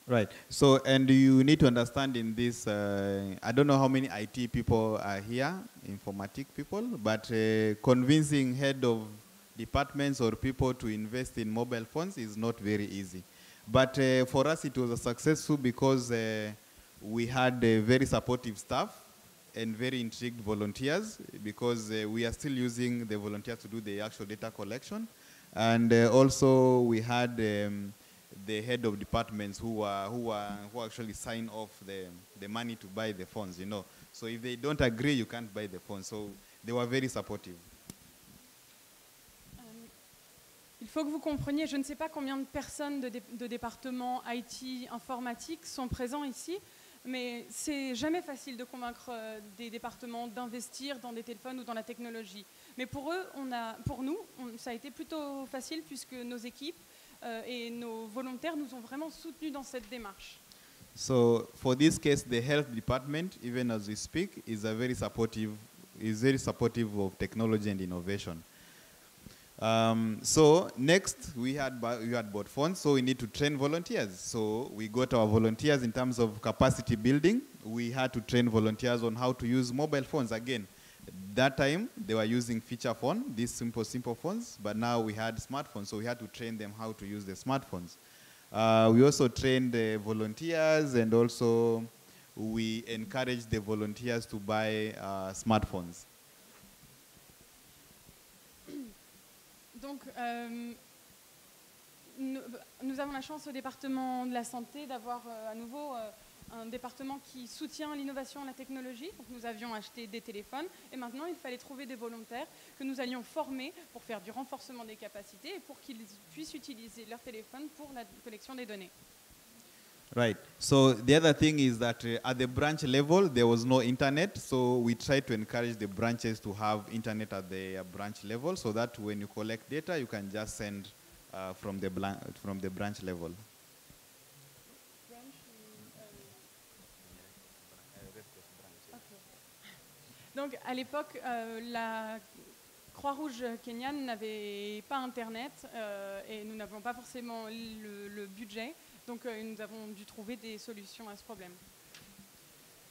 Right. So, and you need to understand in this, I don't know how many IT people are here, informatic people, but convincing head of departments or people to invest in mobile phones is not very easy. But for us, it was successful because we had a very supportive staff and very intrigued volunteers, because we are still using the volunteers to do the actual data collection. And also we had the head of departments who actually sign off the money to buy the phones, you know. So if they don't agree, you can't buy the phones. So they were very supportive. Il faut que vous compreniez, je ne sais pas combien de personnes de départements IT informatique sont présents ici, mais c'est jamais facile de convaincre des départements d'investir dans des téléphones ou dans la technologie. Mais pour nous, ça a été plutôt facile puisque nos équipes et nos volontaires nous ont vraiment soutenus dans cette démarche. So for this case, the health department, even as we speak, is very supportive of technology and innovation. So next, we had bought phones, so we need to train volunteers. So we got our volunteers in terms of capacity building. We had to train volunteers on how to use mobile phones. Again, That time, they were using feature phone, these simple phones, but now we had smartphones, so we had to train them how to use the smartphones. We also trained the volunteers, and also we encouraged the volunteers to buy smartphones. Donc, nous avons la chance au département de la santé d'avoir à nouveau un département qui soutient l'innovation et la technologie. Donc, nous avions acheté des téléphones et maintenant il fallait trouver des volontaires que nous allions former pour faire du renforcement des capacités et pour qu'ils puissent utiliser leur téléphone pour la collection des données. Right. So the other thing is that at the branch level, there was no internet. So we tried to encourage the branches to have internet at the branch level, so that when you collect data, you can just send from the branch level. Donc à l'époque, la Croix-Rouge kenyane n'avait pas internet et nous n'avions pas forcément le budget. Donc nous avons dû trouver des solutions à ce problème.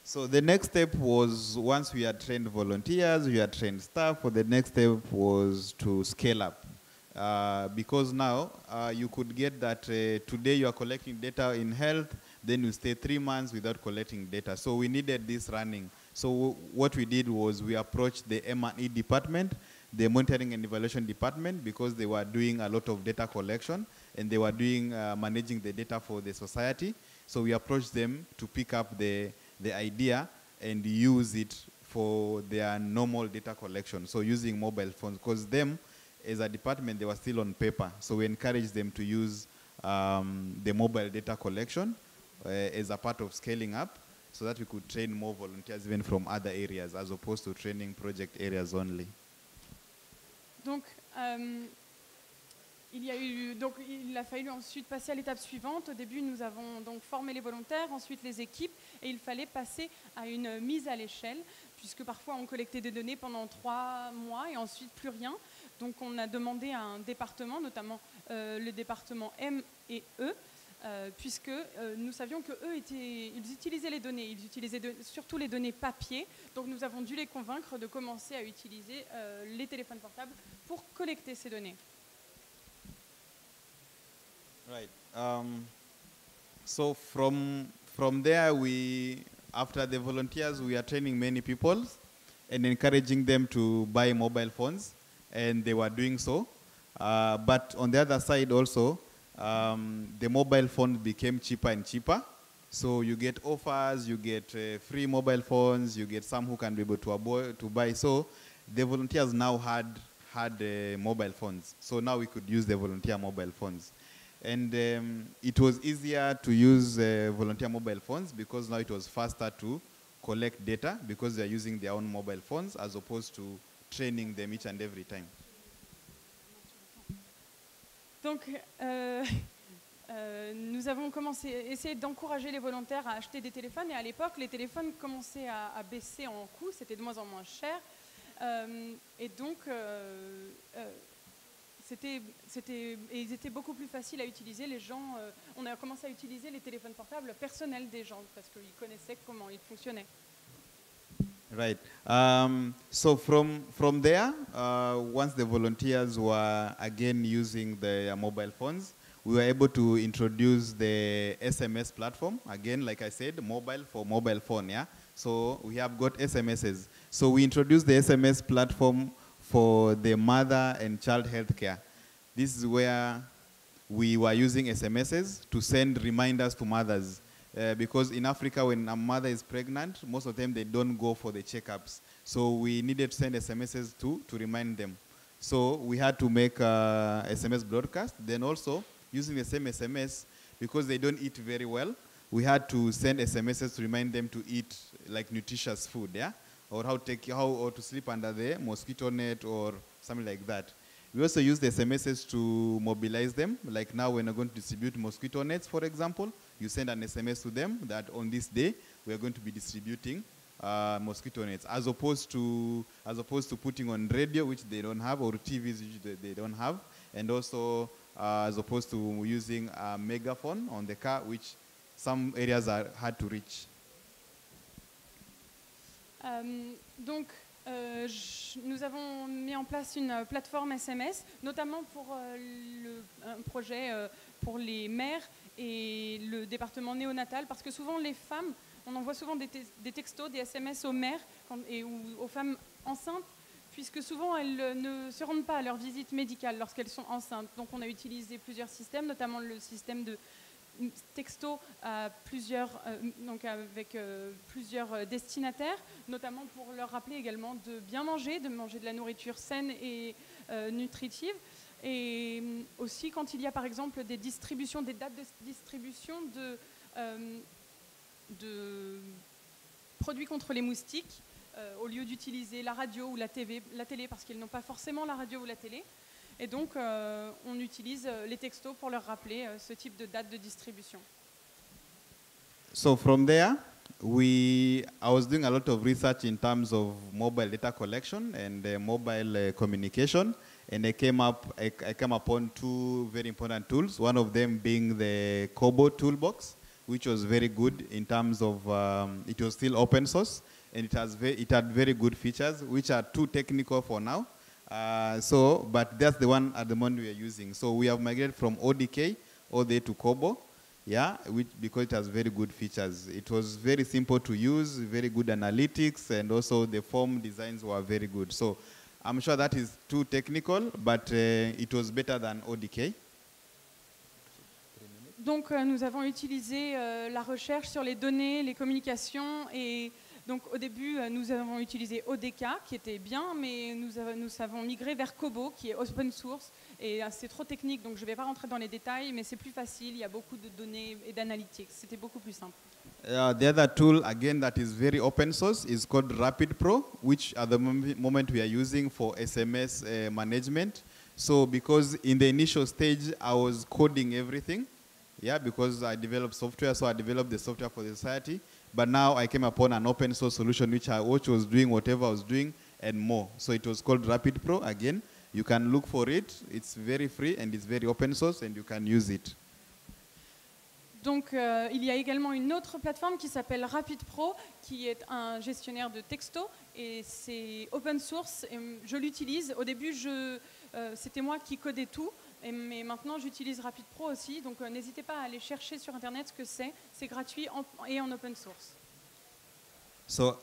So the next step was, once we had trained volunteers, we had trained staff, the next step was to scale up. Because now you could get that today you are collecting data in health, then you stay 3 months without collecting data. So we needed this running. So what we did was we approached the M&E department, the monitoring and evaluation department, because they were doing a lot of data collection and they were doing managing the data for the society. So we approached them to pick up the idea and use it for their normal data collection. So using mobile phones, because them as a department, they were still on paper. So we encouraged them to use the mobile data collection as a part of scaling up, so that we could train more volunteers even from other areas, as opposed to training project areas only. Donc, il a fallu ensuite passer à l'étape suivante. Au début, nous avons donc formé les volontaires, ensuite les équipes, et il fallait passer à une mise à l'échelle, puisque parfois on collectait des données pendant 3 mois et ensuite plus rien. Donc on a demandé à un département, notamment le département M et E, puisque nous savions qu'eux ils utilisaient les données, ils utilisaient surtout les données papier, donc nous avons dû les convaincre de commencer à utiliser les téléphones portables pour collecter ces données. Right. So from there, after the volunteers, we are training many people and encouraging them to buy mobile phones, and they were doing so. But on the other side also, the mobile phone became cheaper and cheaper. So you get offers, you get free mobile phones, you get some who can be able to buy. So the volunteers now had mobile phones. So now we could use the volunteer mobile phones. And it was easier to use volunteer mobile phones because now it was faster to collect data because they're using their own mobile phones as opposed to training them each and every time. Donc, nous avons essayé d'encourager les volontaires à acheter des téléphones, et à l'époque, les téléphones commençaient à baisser en coût, c'était de moins en moins cher, et donc ils étaient beaucoup plus faciles à utiliser. Les gens, on a commencé à utiliser les téléphones portables personnels des gens parce qu'ils connaissaient comment ils fonctionnaient. Right. So from there, once the volunteers were again using their mobile phones, we were able to introduce the SMS platform. Again, like I said, mobile for mobile phone, yeah? So we have got SMSs. So we introduced the SMS platform for the mother and child health care. This is where we were using SMSs to send reminders to mothers. Because in Africa, when a mother is pregnant, most of them, they don't go for the checkups. So we needed to send SMSs to remind them. So we had to make SMS broadcast. Then also, using the same SMS, because they don't eat very well, we had to send SMSs to remind them to eat like nutritious food, yeah? Or how to sleep under the mosquito net or something like that. We also use the SMSs to mobilize them. Like now when we're going to distribute mosquito nets, for example, you send an SMS to them that on this day, we are going to be distributing mosquito nets, as opposed to putting on radio, which they don't have, or TVs, which they don't have, and also as opposed to using a megaphone on the car, which some areas are hard to reach. Donc, Nous avons mis en place une plateforme SMS, notamment pour un projet pour les mères et le département néonatal, parce que souvent les femmes, on envoie souvent des textos, des SMS aux mères ou aux femmes enceintes, puisque souvent elles ne se rendent pas à leur visite médicale lorsqu'elles sont enceintes. Donc on a utilisé plusieurs systèmes, notamment le système de texto à avec plusieurs destinataires, notamment pour leur rappeler également de bien manger, de manger de la nourriture saine et nutritive. Et aussi quand il y a par exemple des distributions, des dates de distribution de produits contre les moustiques, au lieu d'utiliser la radio ou la télé, parce qu'ils n'ont pas forcément la radio ou la télé. Et donc, on utilise les textos pour leur rappeler ce type de date de distribution. So from there, I was doing a lot of research in terms of mobile data collection and mobile communication, and I came upon two very important tools. One of them being the Kobo toolbox, which was very good in terms of it was still open source, and it had very good features, which are too technical for now. But that's the one at the moment we are using. So we have migrated from ODK all the way to Kobo, yeah, because it has very good features. It was very simple to use, very good analytics, and also the form designs were very good. So I'm sure that is too technical, but it was better than ODK. Donc nous avons utilisé la recherche sur les données, les communications et donc au début, nous avons utilisé ODK qui était bien, mais nous avons migré vers Kobo qui est open source et c'est trop technique, donc je ne vais pas rentrer dans les détails, mais c'est plus facile, il y a beaucoup de données et d'analytics, c'était beaucoup plus simple. The other tool, again, that is very open source is called Rapid Pro, which at the moment we are using for SMS management. So because in the initial stage, I was coding everything, yeah, because I developed software, so I developed the software for the society. But now I came upon an open source solution which was doing whatever I was doing and more. So it was called Rapid Pro. Again, you can look for it. It's very free and it's very open source and you can use it. Donc il y a également une autre plateforme qui s'appelle Rapid Pro, qui est un gestionnaire de texto et c'est open source. Et je l'utilise. Au début, c'était moi qui codais tout. Mais maintenant, j'utilise Rapid Pro aussi, donc n'hésitez pas à aller chercher sur Internet ce que c'est. C'est gratuit et en open source. So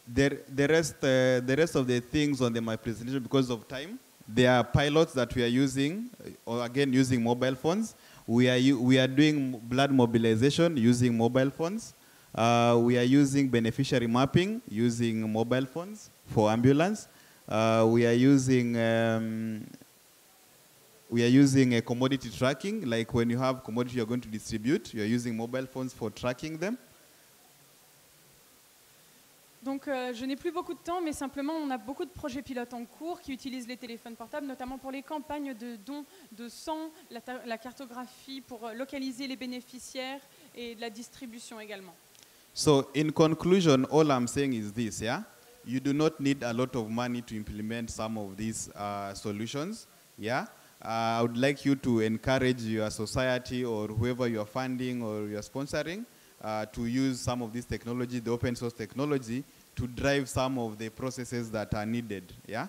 the rest of the things on my presentation, because of time, there are pilots that we are using, or again using mobile phones. We are doing blood mobilization using mobile phones. We are using beneficiary mapping using mobile phones for ambulance. We are using a commodity tracking, like when you have commodity you're going to distribute, you're using mobile phones for tracking them. Donc je n'ai plus beaucoup de temps, mais simplement on a beaucoup de projets pilotes en cours qui utilisent les téléphones portables, notamment pour les campagnes de dons de sang, la cartographie pour localiser les bénéficiaires et de la distribution également. So in conclusion, all I'm saying is this, yeah? You do not need a lot of money to implement some of these solutions, yeah? I would like you to encourage your society or whoever you are funding or you are sponsoring to use some of this technology, the open source technology, to drive some of the processes that are needed. Yeah?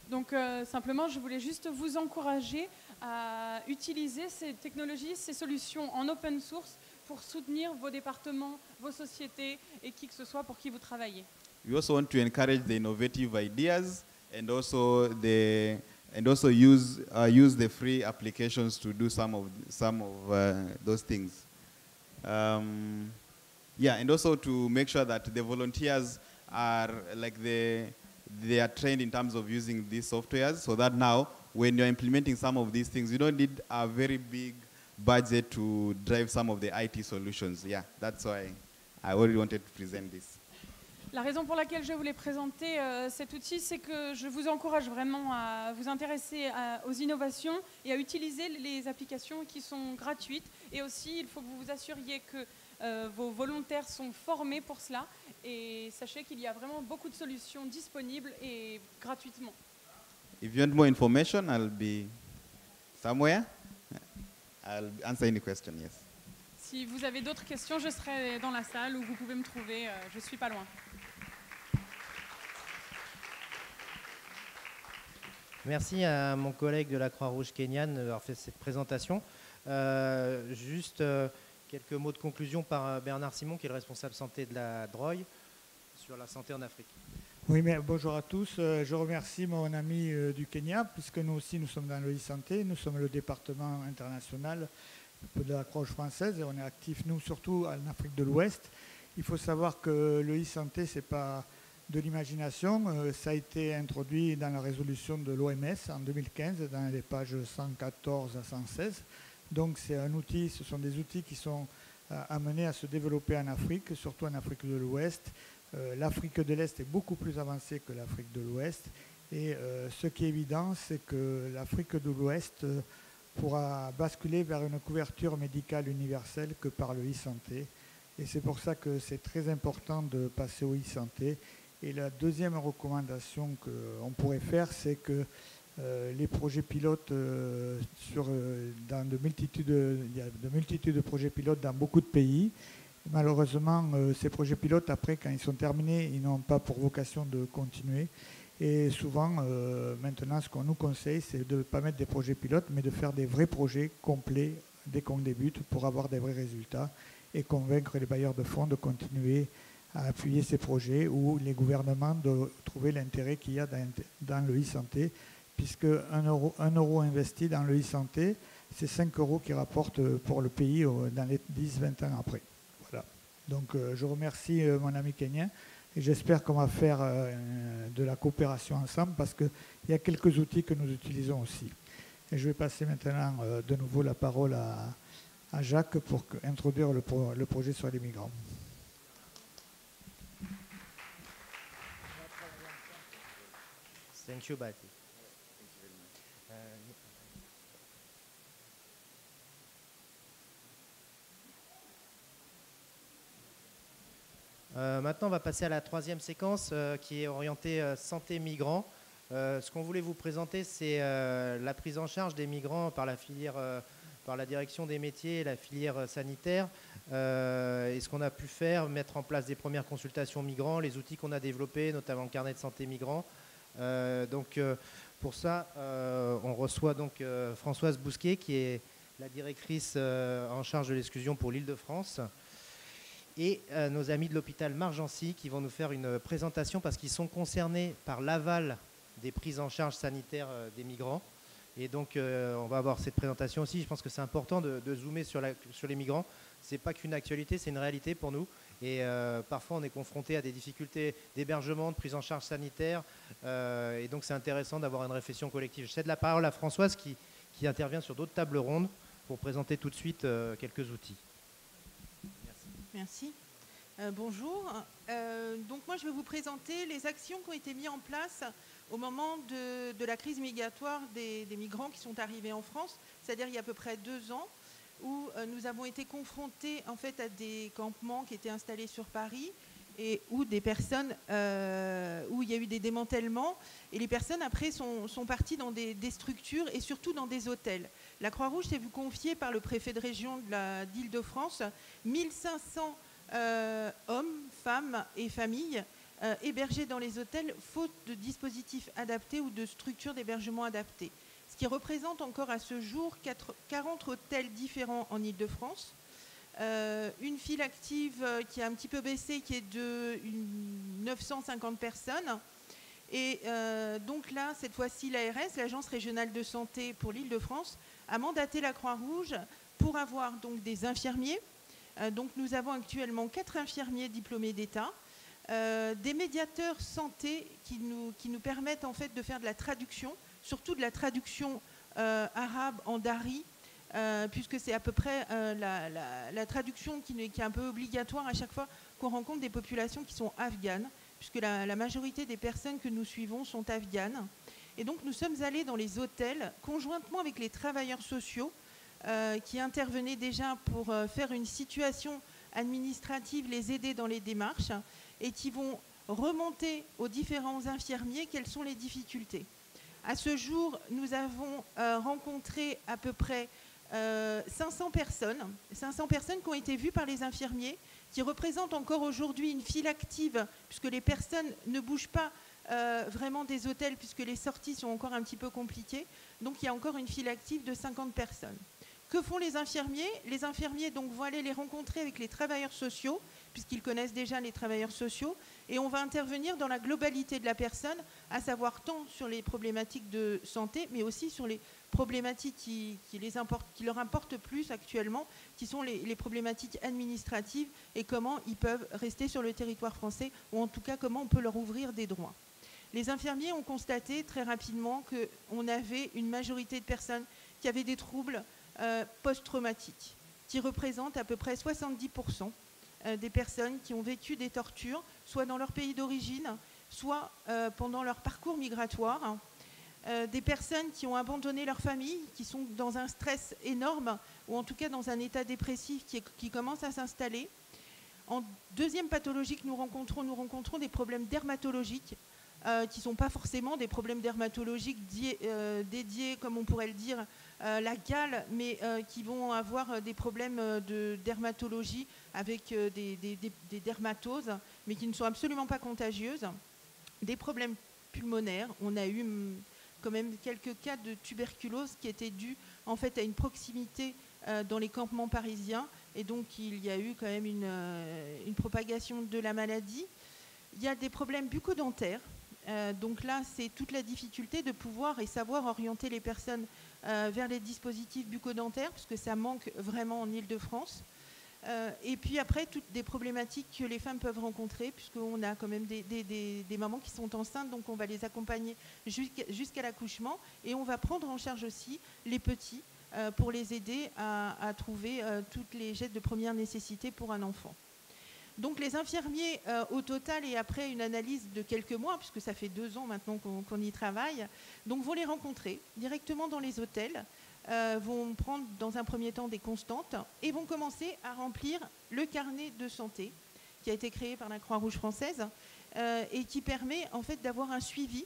Donc simplement, je voulais juste vous encourager à utiliser ces technologies, ces solutions en open source pour soutenir vos départements, vos sociétés et qui que ce soit pour qui vous travaillez. We also want to encourage the innovative ideas and also use the free applications to do some of those things. Yeah, and also to make sure that the volunteers are they are trained in terms of using these softwares, so that now when you're implementing some of these things, you don't need a very big budget to drive some of the IT solutions. Yeah, that's why I already wanted to present this. La raison pour laquelle je voulais présenter cet outil, c'est que je vous encourage vraiment à vous intéresser aux innovations et à utiliser les applications qui sont gratuites. Et aussi, il faut que vous vous assuriez que vos volontaires sont formés pour cela. Et sachez qu'il y a vraiment beaucoup de solutions disponibles et gratuitement. If you want more information, I'll be somewhere. I'll answer any question, yes. Si vous avez d'autres questions, je serai dans la salle où vous pouvez me trouver. Je suis pas loin. Merci à mon collègue de la Croix-Rouge kenyane d'avoir fait cette présentation. Juste quelques mots de conclusion par Bernard Simon, qui est le responsable santé de la DROI, sur la santé en Afrique. Oui, mais bonjour à tous. Je remercie mon ami du Kenya, puisque nous aussi, nous sommes dans le e-santé. Nous sommes le département international de la Croix-Rouge française et on est actifs, nous, surtout en Afrique de l'Ouest. Il faut savoir que le e-santé, ce n'est pas de l'imagination. Ça a été introduit dans la résolution de l'OMS en 2015, dans les pages 114 à 116. Donc, c'est un outil, ce sont des outils qui sont amenés à se développer en Afrique, surtout en Afrique de l'Ouest. L'Afrique de l'Est est beaucoup plus avancée que l'Afrique de l'Ouest. Et ce qui est évident, c'est que l'Afrique de l'Ouest pourra basculer vers une couverture médicale universelle que par le e-santé. Et c'est pour ça que c'est très important de passer au e-santé. Et la deuxième recommandation qu'on pourrait faire, c'est que les projets pilotes, il y a de multitudes de projets pilotes dans beaucoup de pays. Malheureusement, ces projets pilotes, après, quand ils sont terminés, ils n'ont pas pour vocation de continuer. Et souvent, maintenant, ce qu'on nous conseille, c'est de ne pas mettre des projets pilotes, mais de faire des vrais projets complets dès qu'on débute pour avoir des vrais résultats et convaincre les bailleurs de fonds de continuer à appuyer ces projets ou les gouvernements de trouver l'intérêt qu'il y a dans le e-santé, puisque 1 euro investi dans le e-santé, c'est 5 euros qui rapportent pour le pays dans les 10-20 ans après. Voilà. Donc je remercie mon ami kenyan et j'espère qu'on va faire de la coopération ensemble parce qu'il y a quelques outils que nous utilisons aussi. Et je vais passer maintenant de nouveau la parole à Jacques pour introduire le projet sur les migrants. Thank you, Bati. Maintenant, on va passer à la troisième séquence qui est orientée santé migrants. Ce qu'on voulait vous présenter, c'est la prise en charge des migrants par la filière, par la direction des métiers et la filière sanitaire. Et ce qu'on a pu faire, mettre en place des premières consultations migrants, les outils qu'on a développés, notamment le carnet de santé migrants. Pour ça, on reçoit donc Françoise Bousquet, qui est la directrice en charge de l'exclusion pour l'Île-de-France, et nos amis de l'hôpital Margency qui vont nous faire une présentation parce qu'ils sont concernés par l'aval des prises en charge sanitaires des migrants. Et donc, on va avoir cette présentation aussi. Je pense que c'est important de zoomer sur les migrants. Ce n'est pas qu'une actualité, c'est une réalité pour nous. Et parfois, on est confronté à des difficultés d'hébergement, de prise en charge sanitaire. Et donc, c'est intéressant d'avoir une réflexion collective. Je cède la parole à Françoise qui intervient sur d'autres tables rondes pour présenter tout de suite quelques outils. Merci. Bonjour. Donc moi, je vais vous présenter les actions qui ont été mises en place au moment de la crise migratoire des migrants qui sont arrivés en France, c'est-à-dire il y a à peu près 2 ans, où nous avons été confrontés en fait à des campements qui étaient installés sur Paris et où des personnes, où il y a eu des démantèlements et les personnes après sont parties dans des structures et surtout dans des hôtels. La Croix-Rouge s'est vue confier par le préfet de région d'Île-de-France 1500 hommes, femmes et familles hébergés dans les hôtels faute de dispositifs adaptés ou de structures d'hébergement adaptées. Ce qui représente encore à ce jour 40 hôtels différents en Île-de-France. Une file active qui a un petit peu baissé, qui est de 950 personnes. Et donc là, cette fois-ci, l'ARS, l'Agence régionale de santé pour l'Île-de-France, a mandaté la Croix-Rouge pour avoir donc des infirmiers. Donc nous avons actuellement 4 infirmiers diplômés d'État, des médiateurs santé qui nous permettent en fait de faire de la traduction, surtout de la traduction arabe en dari, puisque c'est à peu près la traduction qui est un peu obligatoire à chaque fois qu'on rencontre des populations qui sont afghanes, puisque la majorité des personnes que nous suivons sont afghanes. Et donc nous sommes allés dans les hôtels, conjointement avec les travailleurs sociaux, qui intervenaient déjà pour faire une situation administrative, les aider dans les démarches, et qui vont remonter aux différents infirmiers quelles sont les difficultés. À ce jour, nous avons rencontré à peu près 500 personnes qui ont été vues par les infirmiers, qui représente encore aujourd'hui une file active, puisque les personnes ne bougent pas vraiment des hôtels, puisque les sorties sont encore un petit peu compliquées. Donc il y a encore une file active de 50 personnes. Que font les infirmiers? Les infirmiers donc, vont aller les rencontrer avec les travailleurs sociaux, puisqu'ils connaissent déjà les travailleurs sociaux, et on va intervenir dans la globalité de la personne, à savoir tant sur les problématiques de santé, mais aussi sur les problématiques qui leur importent plus actuellement, qui sont les problématiques administratives et comment ils peuvent rester sur le territoire français, ou en tout cas comment on peut leur ouvrir des droits. Les infirmiers ont constaté très rapidement qu'on avait une majorité de personnes qui avaient des troubles post-traumatiques, qui représentent à peu près 70% des personnes qui ont vécu des tortures, soit dans leur pays d'origine, soit pendant leur parcours migratoire, des personnes qui ont abandonné leur famille, qui sont dans un stress énorme, ou en tout cas dans un état dépressif qui commence à s'installer. En deuxième pathologie que nous rencontrons des problèmes dermatologiques, qui ne sont pas forcément des problèmes dermatologiques dédiés, comme on pourrait le dire, la gale, mais qui vont avoir des problèmes de dermatologie avec des dermatoses, mais qui ne sont absolument pas contagieuses. Des problèmes pulmonaires. On a eu quand même quelques cas de tuberculose qui étaient dus en fait à une proximité dans les campements parisiens, et donc il y a eu quand même une propagation de la maladie. Il y a des problèmes bucco-dentaires. Donc là, c'est toute la difficulté de pouvoir et savoir orienter les personnes vers les dispositifs bucco-dentaires, puisque ça manque vraiment en Île-de-France. Et puis après, toutes des problématiques que les femmes peuvent rencontrer, puisqu'on a quand même des mamans qui sont enceintes, donc on va les accompagner jusqu'à l'accouchement, et on va prendre en charge aussi les petits pour les aider à trouver toutes les gestes de première nécessité pour un enfant. Donc les infirmiers, au total, et après une analyse de quelques mois, puisque ça fait 2 ans maintenant qu'on y travaille, donc vont les rencontrer directement dans les hôtels, vont prendre dans un premier temps des constantes et vont commencer à remplir le carnet de santé qui a été créé par la Croix-Rouge française et qui permet en fait d'avoir un suivi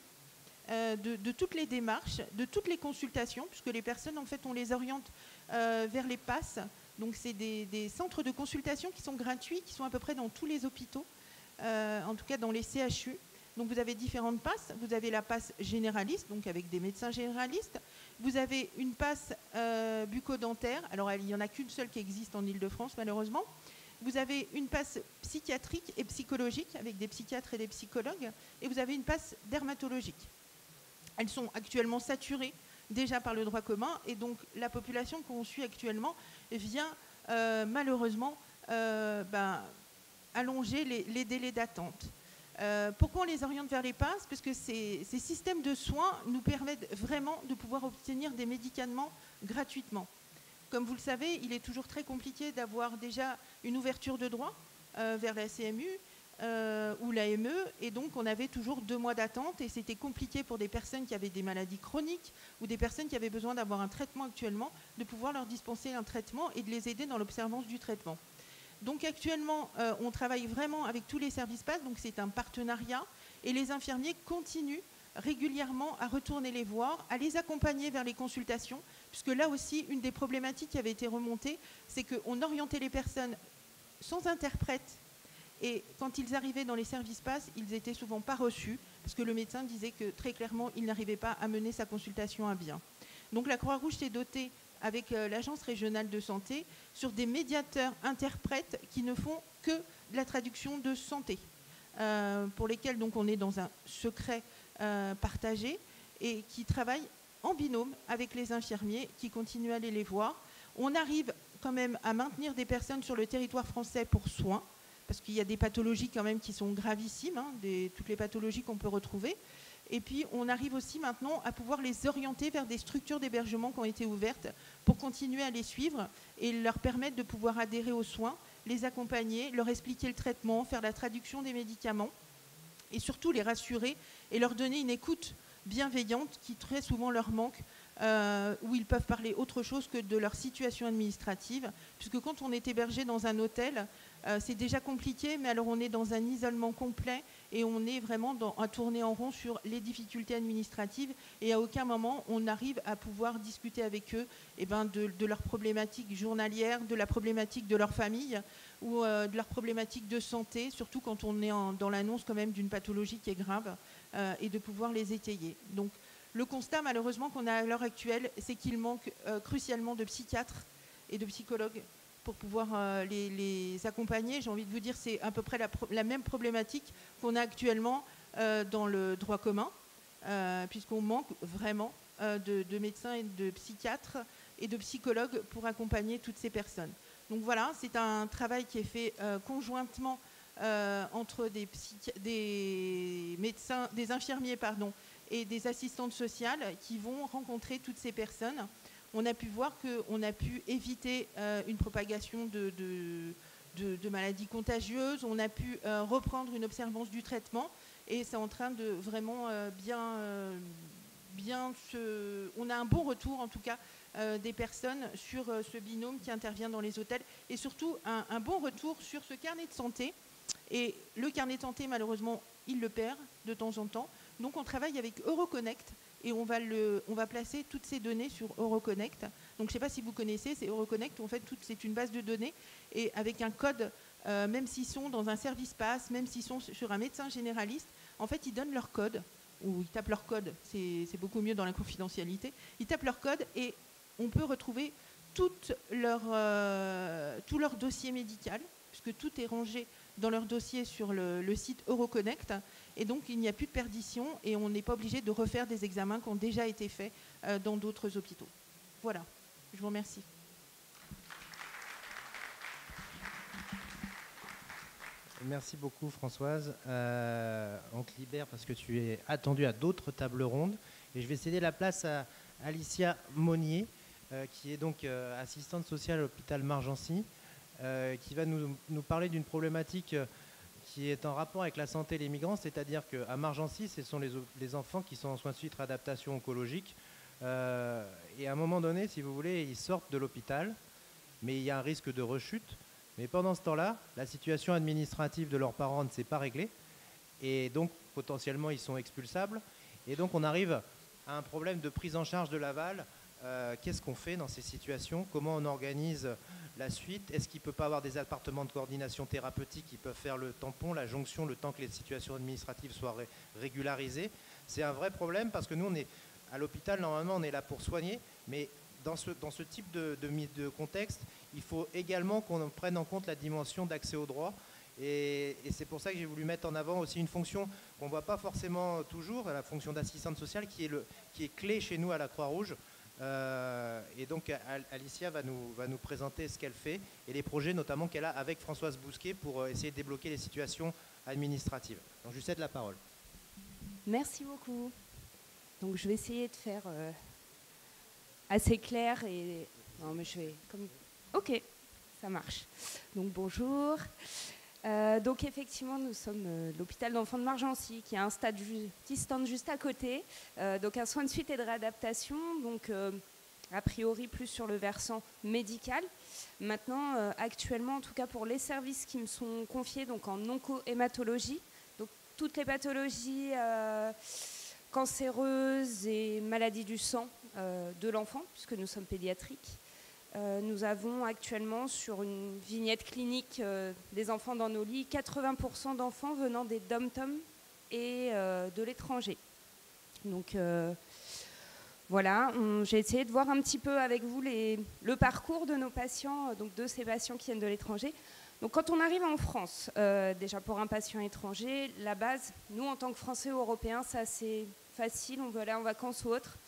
de toutes les démarches, de toutes les consultations, puisque les personnes, en fait, on les oriente vers les PASS. Donc c'est des centres de consultation qui sont gratuits, qui sont à peu près dans tous les hôpitaux, en tout cas dans les CHU. Donc vous avez différentes PASS. Vous avez la PASS généraliste, donc avec des médecins généralistes. Vous avez une PASS bucco-dentaire. Alors il n'y en a qu'une seule qui existe en Île-de-France, malheureusement. Vous avez une PASS psychiatrique et psychologique, avec des psychiatres et des psychologues. Et vous avez une PASS dermatologique. Elles sont actuellement saturées déjà par le droit commun, et donc la population qu'on suit actuellement vient malheureusement allonger les délais d'attente. Pourquoi on les oriente vers les PASS? Parce que ces systèmes de soins nous permettent vraiment de pouvoir obtenir des médicaments gratuitement. Comme vous le savez, il est toujours très compliqué d'avoir déjà une ouverture de droit vers la CMU ou l'AME, et donc on avait toujours 2 mois d'attente, et c'était compliqué pour des personnes qui avaient des maladies chroniques ou des personnes qui avaient besoin d'avoir un traitement actuellement, de pouvoir leur dispenser un traitement et de les aider dans l'observance du traitement. Donc actuellement, on travaille vraiment avec tous les services PASS, donc c'est un partenariat, et les infirmiers continuent régulièrement à retourner les voir, à les accompagner vers les consultations, puisque là aussi, une des problématiques qui avait été remontée, c'est qu'on orientait les personnes sans interprète, et quand ils arrivaient dans les services PASS, ils n'étaient souvent pas reçus, parce que le médecin disait que très clairement, il n'arrivait pas à mener sa consultation à bien. Donc la Croix-Rouge s'est dotée, avec l'Agence régionale de santé, sur des médiateurs interprètes qui ne font que de la traduction de santé, pour lesquels donc, on est dans un secret partagé, et qui travaillent en binôme avec les infirmiers qui continuent à aller les voir. On arrive quand même à maintenir des personnes sur le territoire français pour soins, parce qu'il y a des pathologies quand même qui sont gravissimes, hein, toutes les pathologies qu'on peut retrouver. Et puis, on arrive aussi maintenant à pouvoir les orienter vers des structures d'hébergement qui ont été ouvertes pour continuer à les suivre et leur permettre de pouvoir adhérer aux soins, les accompagner, leur expliquer le traitement, faire la traduction des médicaments et surtout les rassurer et leur donner une écoute bienveillante qui très souvent leur manque, où ils peuvent parler autre chose que de leur situation administrative, puisque quand on est hébergé dans un hôtel, c'est déjà compliqué, mais alors on est dans un isolement complet et on est vraiment à tourner en rond sur les difficultés administratives, et à aucun moment on arrive à pouvoir discuter avec eux de leurs problématiques journalières, de la problématique de leur famille, ou de leurs problématiques de santé, surtout quand on est dans l'annonce quand même d'une pathologie qui est grave, et de pouvoir les étayer. Donc le constat malheureusement qu'on a à l'heure actuelle, c'est qu'il manque crucialement de psychiatres et de psychologues pour pouvoir les accompagner. J'ai envie de vous dire, c'est à peu près la même problématique qu'on a actuellement dans le droit commun, puisqu'on manque vraiment de médecins et de psychiatres et de psychologues pour accompagner toutes ces personnes. Donc voilà, c'est un travail qui est fait conjointement entre des médecins, des infirmiers pardon, et des assistantes sociales qui vont rencontrer toutes ces personnes. On a pu voir qu'on a pu éviter une propagation de maladies contagieuses, on a pu reprendre une observance du traitement, et c'est en train de vraiment on a un bon retour en tout cas des personnes sur ce binôme qui intervient dans les hôtels, et surtout un bon retour sur ce carnet de santé. Et le carnet de santé, malheureusement, il le perd de temps en temps. Donc on travaille avec Euroconnect et on va placer toutes ces données sur Euroconnect. Donc je ne sais pas si vous connaissez, c'est Euroconnect, en fait c'est une base de données, et avec un code, même s'ils sont dans un service pass, même s'ils sont sur un médecin généraliste, en fait ils donnent leur code, ou ils tapent leur code, c'est beaucoup mieux dans la confidentialité, ils tapent leur code et on peut retrouver tout leur dossier médical, puisque tout est rangé dans leur dossier sur le site Euroconnect, et donc il n'y a plus de perdition et on n'est pas obligé de refaire des examens qui ont déjà été faits dans d'autres hôpitaux. Voilà, je vous remercie. Merci beaucoup Françoise. On te libère parce que tu es attendue à d'autres tables rondes, et je vais céder la place à Alicia Monnier, qui est donc assistante sociale à l'hôpital Margency, qui va nous parler d'une problématique qui est en rapport avec la santé des migrants, c'est-à-dire qu'à Margency, ce sont les enfants qui sont en soins de suite réadaptation oncologique, et à un moment donné, si vous voulez, ils sortent de l'hôpital, mais il y a un risque de rechute. Mais pendant ce temps-là, la situation administrative de leurs parents ne s'est pas réglée, et donc potentiellement ils sont expulsables, et donc on arrive à un problème de prise en charge de l'aval. Qu'est-ce qu'on fait dans ces situations? Comment on organise la suite? Est-ce qu'il ne peut pas avoir des appartements de coordination thérapeutique qui peuvent faire le tampon, la jonction, le temps que les situations administratives soient régularisées? C'est un vrai problème, parce que nous, on est à l'hôpital, normalement, on est là pour soigner, mais dans ce type de contexte, il faut également qu'on prenne en compte la dimension d'accès au droit. Et c'est pour ça que j'ai voulu mettre en avant aussi une fonction qu'on ne voit pas forcément toujours, la fonction d'assistante sociale, qui est clé chez nous à la Croix-Rouge. Et donc Alicia va nous présenter ce qu'elle fait et les projets notamment qu'elle a avec Françoise Bousquet pour essayer de débloquer les situations administratives. Donc je lui cède la parole. Merci beaucoup. Donc je vais essayer de faire assez clair et... Non mais je vais comme... Ok, ça marche. Donc bonjour. Donc effectivement, nous sommes l'hôpital d'enfants de Margency, qui a un stade distant juste à côté, donc un soin de suite et de réadaptation, donc a priori plus sur le versant médical. Maintenant, actuellement, en tout cas pour les services qui me sont confiés, donc en onco-hématologie, donc toutes les pathologies cancéreuses et maladies du sang de l'enfant, puisque nous sommes pédiatriques. Nous avons actuellement sur une vignette clinique des enfants dans nos lits, 80% d'enfants venant des dom-tom et de l'étranger. Donc voilà, j'ai essayé de voir un petit peu avec vous le parcours de nos patients, donc de ces patients qui viennent de l'étranger. Donc quand on arrive en France, déjà pour un patient étranger, la base, nous en tant que Français ou Européens, c'est assez facile, on veut aller en vacances ou autre.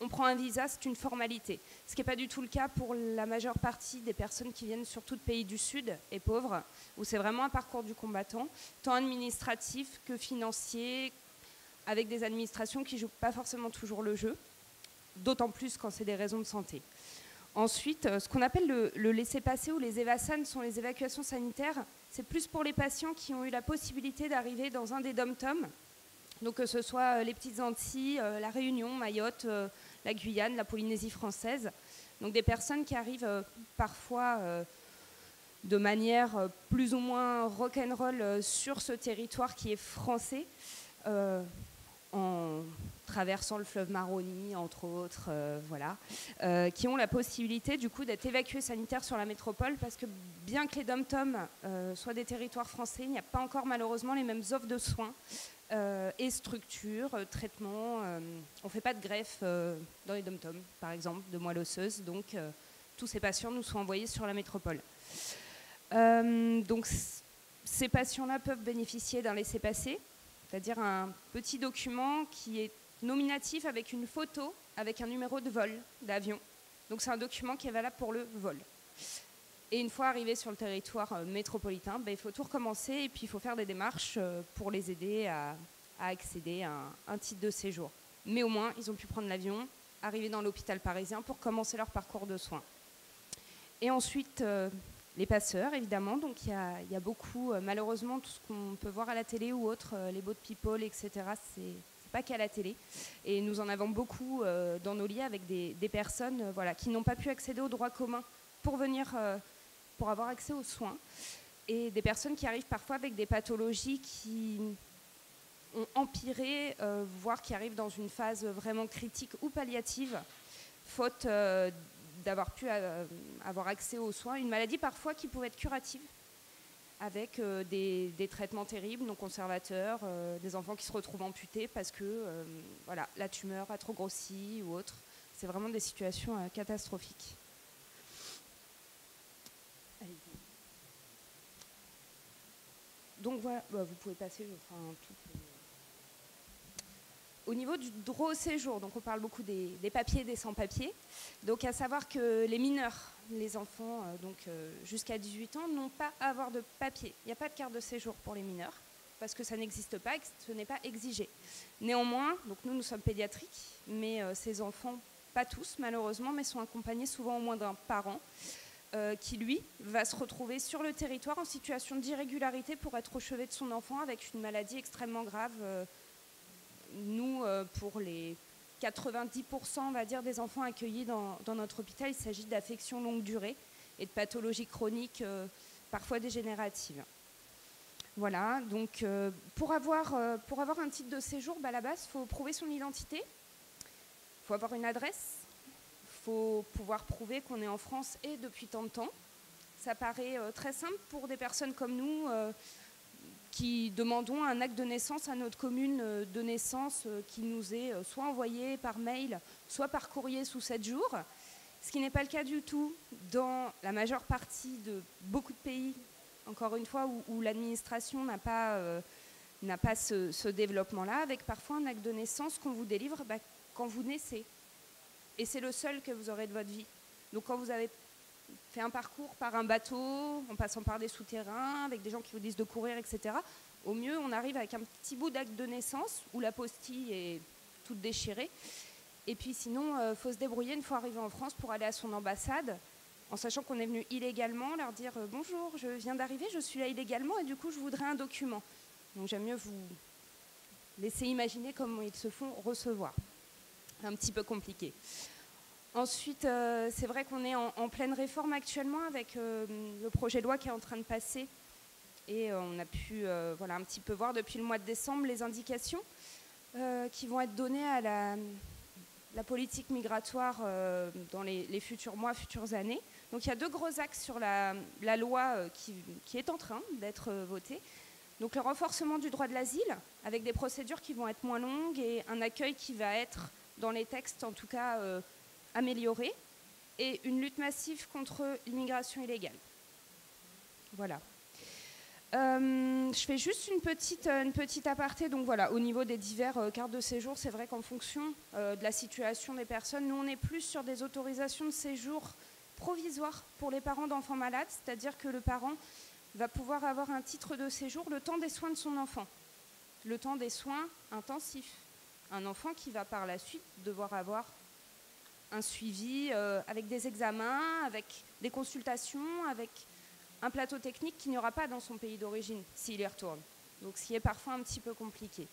On prend un visa, c'est une formalité. Ce qui n'est pas du tout le cas pour la majeure partie des personnes qui viennent surtout de pays du Sud et pauvres, où c'est vraiment un parcours du combattant, tant administratif que financier, avec des administrations qui ne jouent pas forcément toujours le jeu, d'autant plus quand c'est des raisons de santé. Ensuite, ce qu'on appelle le laissez-passer ou les EVASAN sont les évacuations sanitaires. C'est plus pour les patients qui ont eu la possibilité d'arriver dans un des dom-tom, donc que ce soit les Petites Antilles, la Réunion, Mayotte, la Guyane, la Polynésie française. Donc des personnes qui arrivent parfois de manière plus ou moins rock'n'roll sur ce territoire qui est français, en traversant le fleuve Maroni, entre autres, voilà, qui ont la possibilité du coup d'être évacués sanitaires sur la métropole, parce que bien que les dom-toms soient des territoires français, il n'y a pas encore malheureusement les mêmes offres de soins et structures, traitements. On ne fait pas de greffe dans les dom-toms, par exemple, de moelle osseuse, donc tous ces patients nous sont envoyés sur la métropole. Donc ces patients-là peuvent bénéficier d'un laissez-passer, c'est-à-dire un petit document qui est nominatif avec une photo, avec un numéro de vol d'avion. Donc c'est un document qui est valable pour le vol. Et une fois arrivé sur le territoire métropolitain, il faut tout recommencer et puis il faut faire des démarches pour les aider à accéder à un titre de séjour. Mais au moins, ils ont pu prendre l'avion, arriver dans l'hôpital parisien pour commencer leur parcours de soins. Et ensuite, les passeurs, évidemment. Donc il y a beaucoup, malheureusement, tout ce qu'on peut voir à la télé ou autre, les boat people, etc., c'est pas qu'à la télé. Et nous en avons beaucoup dans nos lits avec des personnes voilà, qui n'ont pas pu accéder aux droits communs pour venir, pour avoir accès aux soins. Et des personnes qui arrivent parfois avec des pathologies qui ont empiré, voire qui arrivent dans une phase vraiment critique ou palliative, faute d'avoir pu avoir accès aux soins. Une maladie parfois qui pouvait être curative, avec des traitements terribles, non conservateurs, des enfants qui se retrouvent amputés parce que voilà, la tumeur a trop grossi ou autre. C'est vraiment des situations catastrophiques. Donc voilà, vous pouvez passer, tout. Au niveau du droit au séjour, donc on parle beaucoup des papiers et des sans-papiers. Donc à savoir que les mineurs, les enfants jusqu'à 18 ans, n'ont pas à avoir de papier. Il n'y a pas de carte de séjour pour les mineurs, parce que ça n'existe pas et que ce n'est pas exigé. Néanmoins, donc nous sommes pédiatriques, mais ces enfants, pas tous malheureusement, mais sont accompagnés souvent au moins d'un parent qui, lui, va se retrouver sur le territoire en situation d'irrégularité pour être au chevet de son enfant avec une maladie extrêmement grave. Nous, pour les 90%, on va dire, des enfants accueillis dans notre hôpital, il s'agit d'affections longue durée et de pathologies chroniques, parfois dégénératives. Voilà, donc pour avoir un titre de séjour, à la base, il faut prouver son identité, il faut avoir une adresse, il faut pouvoir prouver qu'on est en France et depuis tant de temps. Ça paraît très simple pour des personnes comme nous, qui demandons un acte de naissance à notre commune de naissance qui nous est soit envoyé par mail, soit par courrier sous 7 jours, ce qui n'est pas le cas du tout dans la majeure partie de beaucoup de pays, encore une fois, où l'administration n'a pas ce développement-là, avec parfois un acte de naissance qu'on vous délivre quand vous naissez. Et c'est le seul que vous aurez de votre vie. Donc quand vous avez fait un parcours par un bateau, en passant par des souterrains, avec des gens qui vous disent de courir, etc. Au mieux, on arrive avec un petit bout d'acte de naissance où la postille est toute déchirée. Et puis sinon, il faut se débrouiller une fois arrivé en France pour aller à son ambassade, en sachant qu'on est venu illégalement, leur dire « Bonjour, je viens d'arriver, je suis là illégalement et du coup, je voudrais un document. » Donc j'aime mieux vous laisser imaginer comment ils se font recevoir. Un petit peu compliqué. Ensuite, c'est vrai qu'on est en pleine réforme actuellement avec le projet de loi qui est en train de passer. Et on a pu voilà, un petit peu voir depuis le mois de décembre les indications qui vont être données à la politique migratoire dans les futurs mois, futures années. Donc il y a 2 gros axes sur la loi qui est en train d'être votée. Donc le renforcement du droit de l'asile, avec des procédures qui vont être moins longues et un accueil qui va être, dans les textes en tout cas, améliorée, et une lutte massive contre l'immigration illégale. Voilà. Je fais juste une petite aparté. Donc voilà, au niveau des divers cartes de séjour, c'est vrai qu'en fonction de la situation des personnes, nous on est plus sur des autorisations de séjour provisoires pour les parents d'enfants malades, c'est-à-dire que le parent va pouvoir avoir un titre de séjour le temps des soins de son enfant, le temps des soins intensifs. Un enfant qui va par la suite devoir avoir un suivi avec des examens, avec des consultations, avec un plateau technique qu'il n'y aura pas dans son pays d'origine s'il y retourne. Donc ce qui est parfois un petit peu compliqué.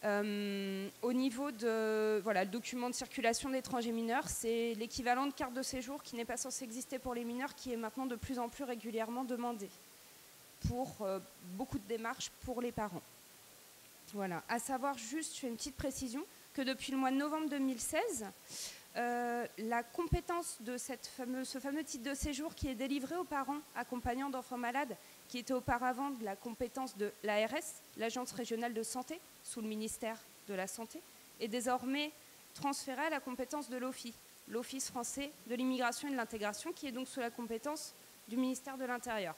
Au niveau de le document de circulation d'étrangers mineurs, c'est l'équivalent de carte de séjour qui n'est pas censé exister pour les mineurs, qui est maintenant de plus en plus régulièrement demandé pour beaucoup de démarches pour les parents. Voilà. À savoir juste, je fais une petite précision, que depuis le mois de novembre 2016, la compétence de ce fameux titre de séjour qui est délivré aux parents accompagnants d'enfants malades, qui était auparavant de la compétence de l'ARS, l'Agence régionale de santé, sous le ministère de la Santé, est désormais transféré à la compétence de l'OFII, l'Office français de l'immigration et de l'intégration, qui est donc sous la compétence du ministère de l'Intérieur,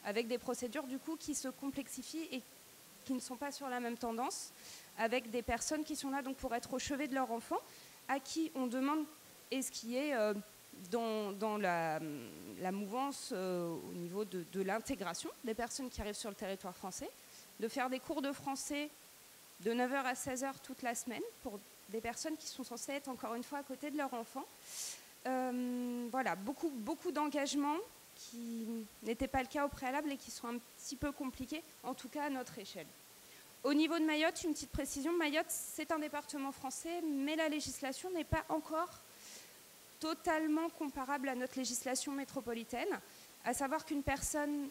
avec des procédures du coup qui se complexifient et qui ne sont pas sur la même tendance, avec des personnes qui sont là donc pour être au chevet de leur enfant, à qui on demande, et ce qui est dans la mouvance au niveau de l'intégration des personnes qui arrivent sur le territoire français, de faire des cours de français de 9h à 16h toute la semaine pour des personnes qui sont censées être encore une fois à côté de leur enfant. Voilà, beaucoup d'engagements qui n'étaient pas le cas au préalable et qui sont un petit peu compliqués, en tout cas à notre échelle. Au niveau de Mayotte, une petite précision, Mayotte c'est un département français, mais la législation n'est pas encore totalement comparable à notre législation métropolitaine, à savoir qu'une personne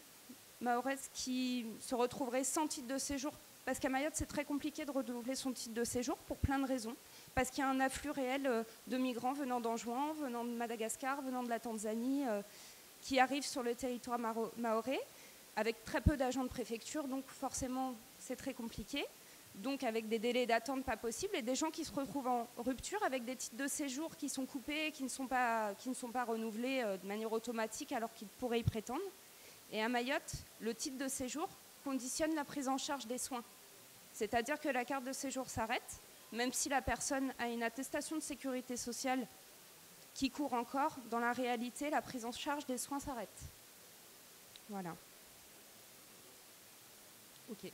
mahoraise qui se retrouverait sans titre de séjour, parce qu'à Mayotte c'est très compliqué de renouveler son titre de séjour pour plein de raisons, parce qu'il y a un afflux réel de migrants venant d'Anjouan, venant de Madagascar, venant de la Tanzanie, qui arrivent sur le territoire mahorais, avec très peu d'agents de préfecture, donc forcément c'est très compliqué, donc avec des délais d'attente pas possibles, et des gens qui se retrouvent en rupture avec des titres de séjour qui sont coupés, qui ne sont pas renouvelés de manière automatique alors qu'ils pourraient y prétendre. Et à Mayotte, le titre de séjour conditionne la prise en charge des soins. C'est-à-dire que la carte de séjour s'arrête, même si la personne a une attestation de sécurité sociale qui court encore, dans la réalité, la prise en charge des soins s'arrête. Voilà. Ok.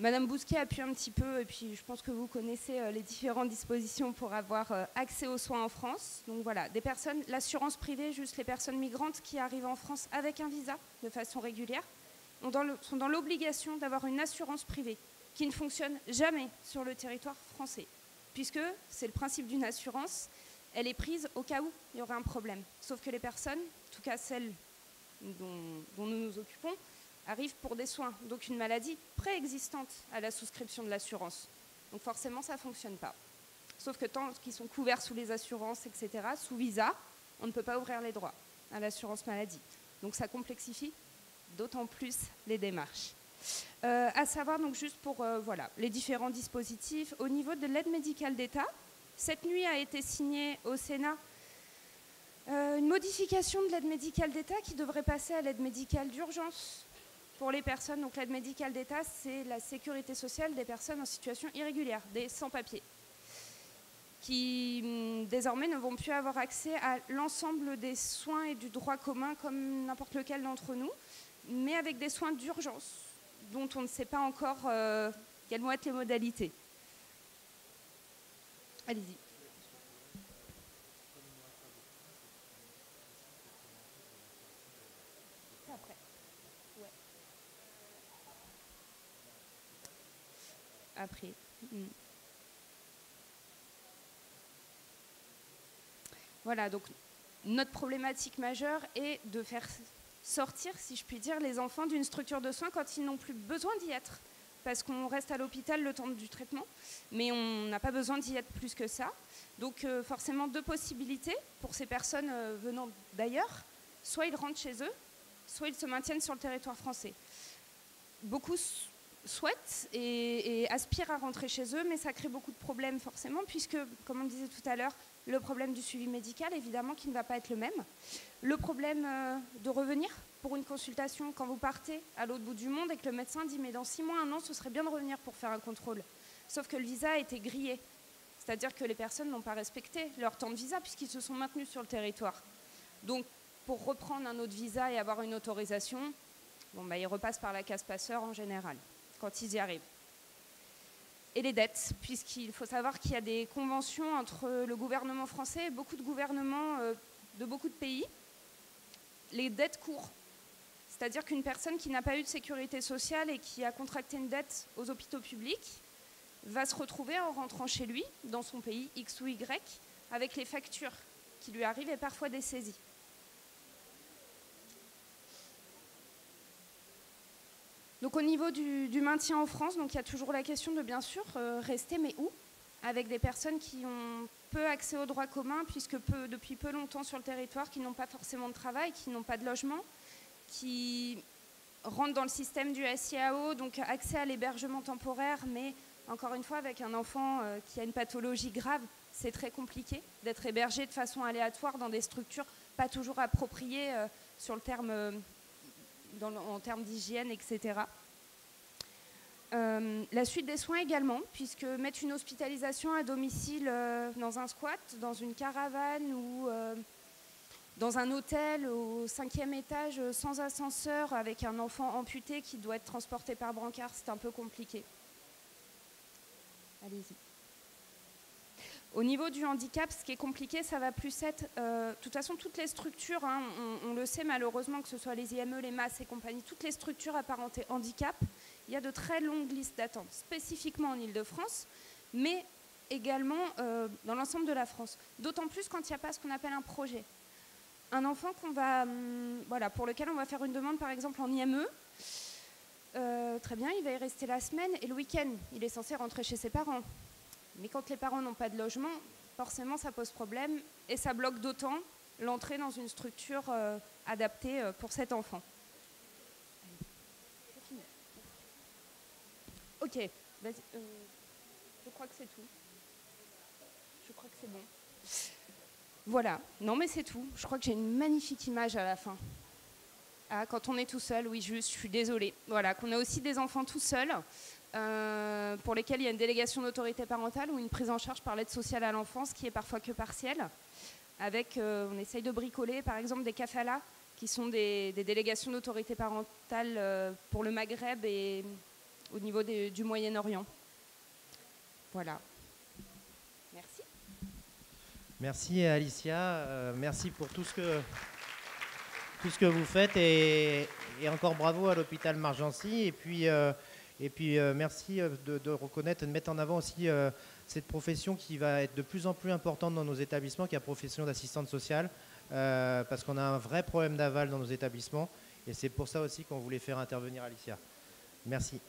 Madame Bousquet appuie un petit peu, et puis je pense que vous connaissez les différentes dispositions pour avoir accès aux soins en France. Donc voilà, des personnes, l'assurance privée, juste les personnes migrantes qui arrivent en France avec un visa de façon régulière, sont dans l'obligation d'avoir une assurance privée qui ne fonctionne jamais sur le territoire français, puisque c'est le principe d'une assurance, elle est prise au cas où il y aurait un problème. Sauf que les personnes, en tout cas celles dont nous nous occupons, arrivent pour des soins, donc une maladie préexistante à la souscription de l'assurance. Donc forcément, ça ne fonctionne pas. Sauf que tant qu'ils sont couverts sous les assurances, etc., sous visa, on ne peut pas ouvrir les droits à l'assurance maladie. Donc ça complexifie d'autant plus les démarches. À savoir, donc juste pour voilà, les différents dispositifs, au niveau de l'aide médicale d'État, cette nuit a été signée au Sénat une modification de l'aide médicale d'État qui devrait passer à l'aide médicale d'urgence pour les personnes. Donc l'aide médicale d'État, c'est la sécurité sociale des personnes en situation irrégulière, des sans-papiers, qui désormais ne vont plus avoir accès à l'ensemble des soins et du droit commun comme n'importe lequel d'entre nous, mais avec des soins d'urgence dont on ne sait pas encore quelles vont être les modalités. Allez-y. Après. Voilà, donc notre problématique majeure est de faire sortir, si je puis dire, les enfants d'une structure de soins quand ils n'ont plus besoin d'y être. Parce qu'on reste à l'hôpital le temps du traitement, mais on n'a pas besoin d'y être plus que ça. Donc forcément deux possibilités pour ces personnes venant d'ailleurs. Soit ils rentrent chez eux, soit ils se maintiennent sur le territoire français. Beaucoup souhaitent et aspirent à rentrer chez eux, mais ça crée beaucoup de problèmes forcément, puisque, comme on disait tout à l'heure, le problème du suivi médical, évidemment, qui ne va pas être le même. Le problème de revenir pour une consultation quand vous partez à l'autre bout du monde et que le médecin dit « mais dans 6 mois, 1 an, ce serait bien de revenir pour faire un contrôle ». Sauf que le visa a été grillé, c'est-à-dire que les personnes n'ont pas respecté leur temps de visa puisqu'ils se sont maintenus sur le territoire. Donc, pour reprendre un autre visa et avoir une autorisation, bon, bah, ils repassent par la case passeur en général, quand ils y arrivent. Et les dettes, puisqu'il faut savoir qu'il y a des conventions entre le gouvernement français et beaucoup de gouvernements de beaucoup de pays. Les dettes courent. C'est-à-dire qu'une personne qui n'a pas eu de sécurité sociale et qui a contracté une dette aux hôpitaux publics va se retrouver en rentrant chez lui, dans son pays X ou Y, avec les factures qui lui arrivent et parfois des saisies. Donc au niveau du maintien en France, donc il y a toujours la question de bien sûr rester, mais où? Avec des personnes qui ont peu accès aux droits communs, puisque depuis peu longtemps sur le territoire, qui n'ont pas forcément de travail, qui n'ont pas de logement, qui rentrent dans le système du SIAO, donc accès à l'hébergement temporaire, mais encore une fois, avec un enfant qui a une pathologie grave, c'est très compliqué d'être hébergé de façon aléatoire dans des structures pas toujours appropriées sur le terme, en termes d'hygiène, etc. La suite des soins également, puisque mettre une hospitalisation à domicile dans un squat, dans une caravane ou dans un hôtel au 5e étage sans ascenseur avec un enfant amputé qui doit être transporté par brancard, c'est un peu compliqué. Allez-y. Au niveau du handicap, ce qui est compliqué, ça va plus être... de toute façon, toutes les structures, hein, on le sait malheureusement, que ce soit les IME, les MAS et compagnie, toutes les structures apparentées handicap, il y a de très longues listes d'attente, spécifiquement en Ile-de-France, mais également dans l'ensemble de la France. D'autant plus quand il n'y a pas ce qu'on appelle un projet. Un enfant voilà, pour lequel on va faire une demande, par exemple, en IME, très bien, il va y rester la semaine et le week-end, il est censé rentrer chez ses parents. Mais quand les parents n'ont pas de logement, forcément ça pose problème et ça bloque d'autant l'entrée dans une structure adaptée pour cet enfant. Ok, je crois que c'est tout. Je crois que c'est bon. Voilà, non mais c'est tout. Je crois que j'ai une magnifique image à la fin. Ah, quand on est tout seul, oui, je suis désolée. Voilà, qu'on a aussi des enfants tout seuls. Pour lesquels il y a une délégation d'autorité parentale ou une prise en charge par l'aide sociale à l'enfance qui est parfois que partielle. Avec, on essaye de bricoler par exemple des kafalas qui sont des délégations d'autorité parentale pour le Maghreb et au niveau du Moyen-Orient. Voilà. Merci. Merci Alicia, merci pour tout ce que vous faites et encore bravo à l'hôpital Margency et puis merci de reconnaître et de mettre en avant aussi cette profession qui va être de plus en plus importante dans nos établissements, qui est la profession d'assistante sociale, parce qu'on a un vrai problème d'aval dans nos établissements et c'est pour ça aussi qu'on voulait faire intervenir Alicia. Merci.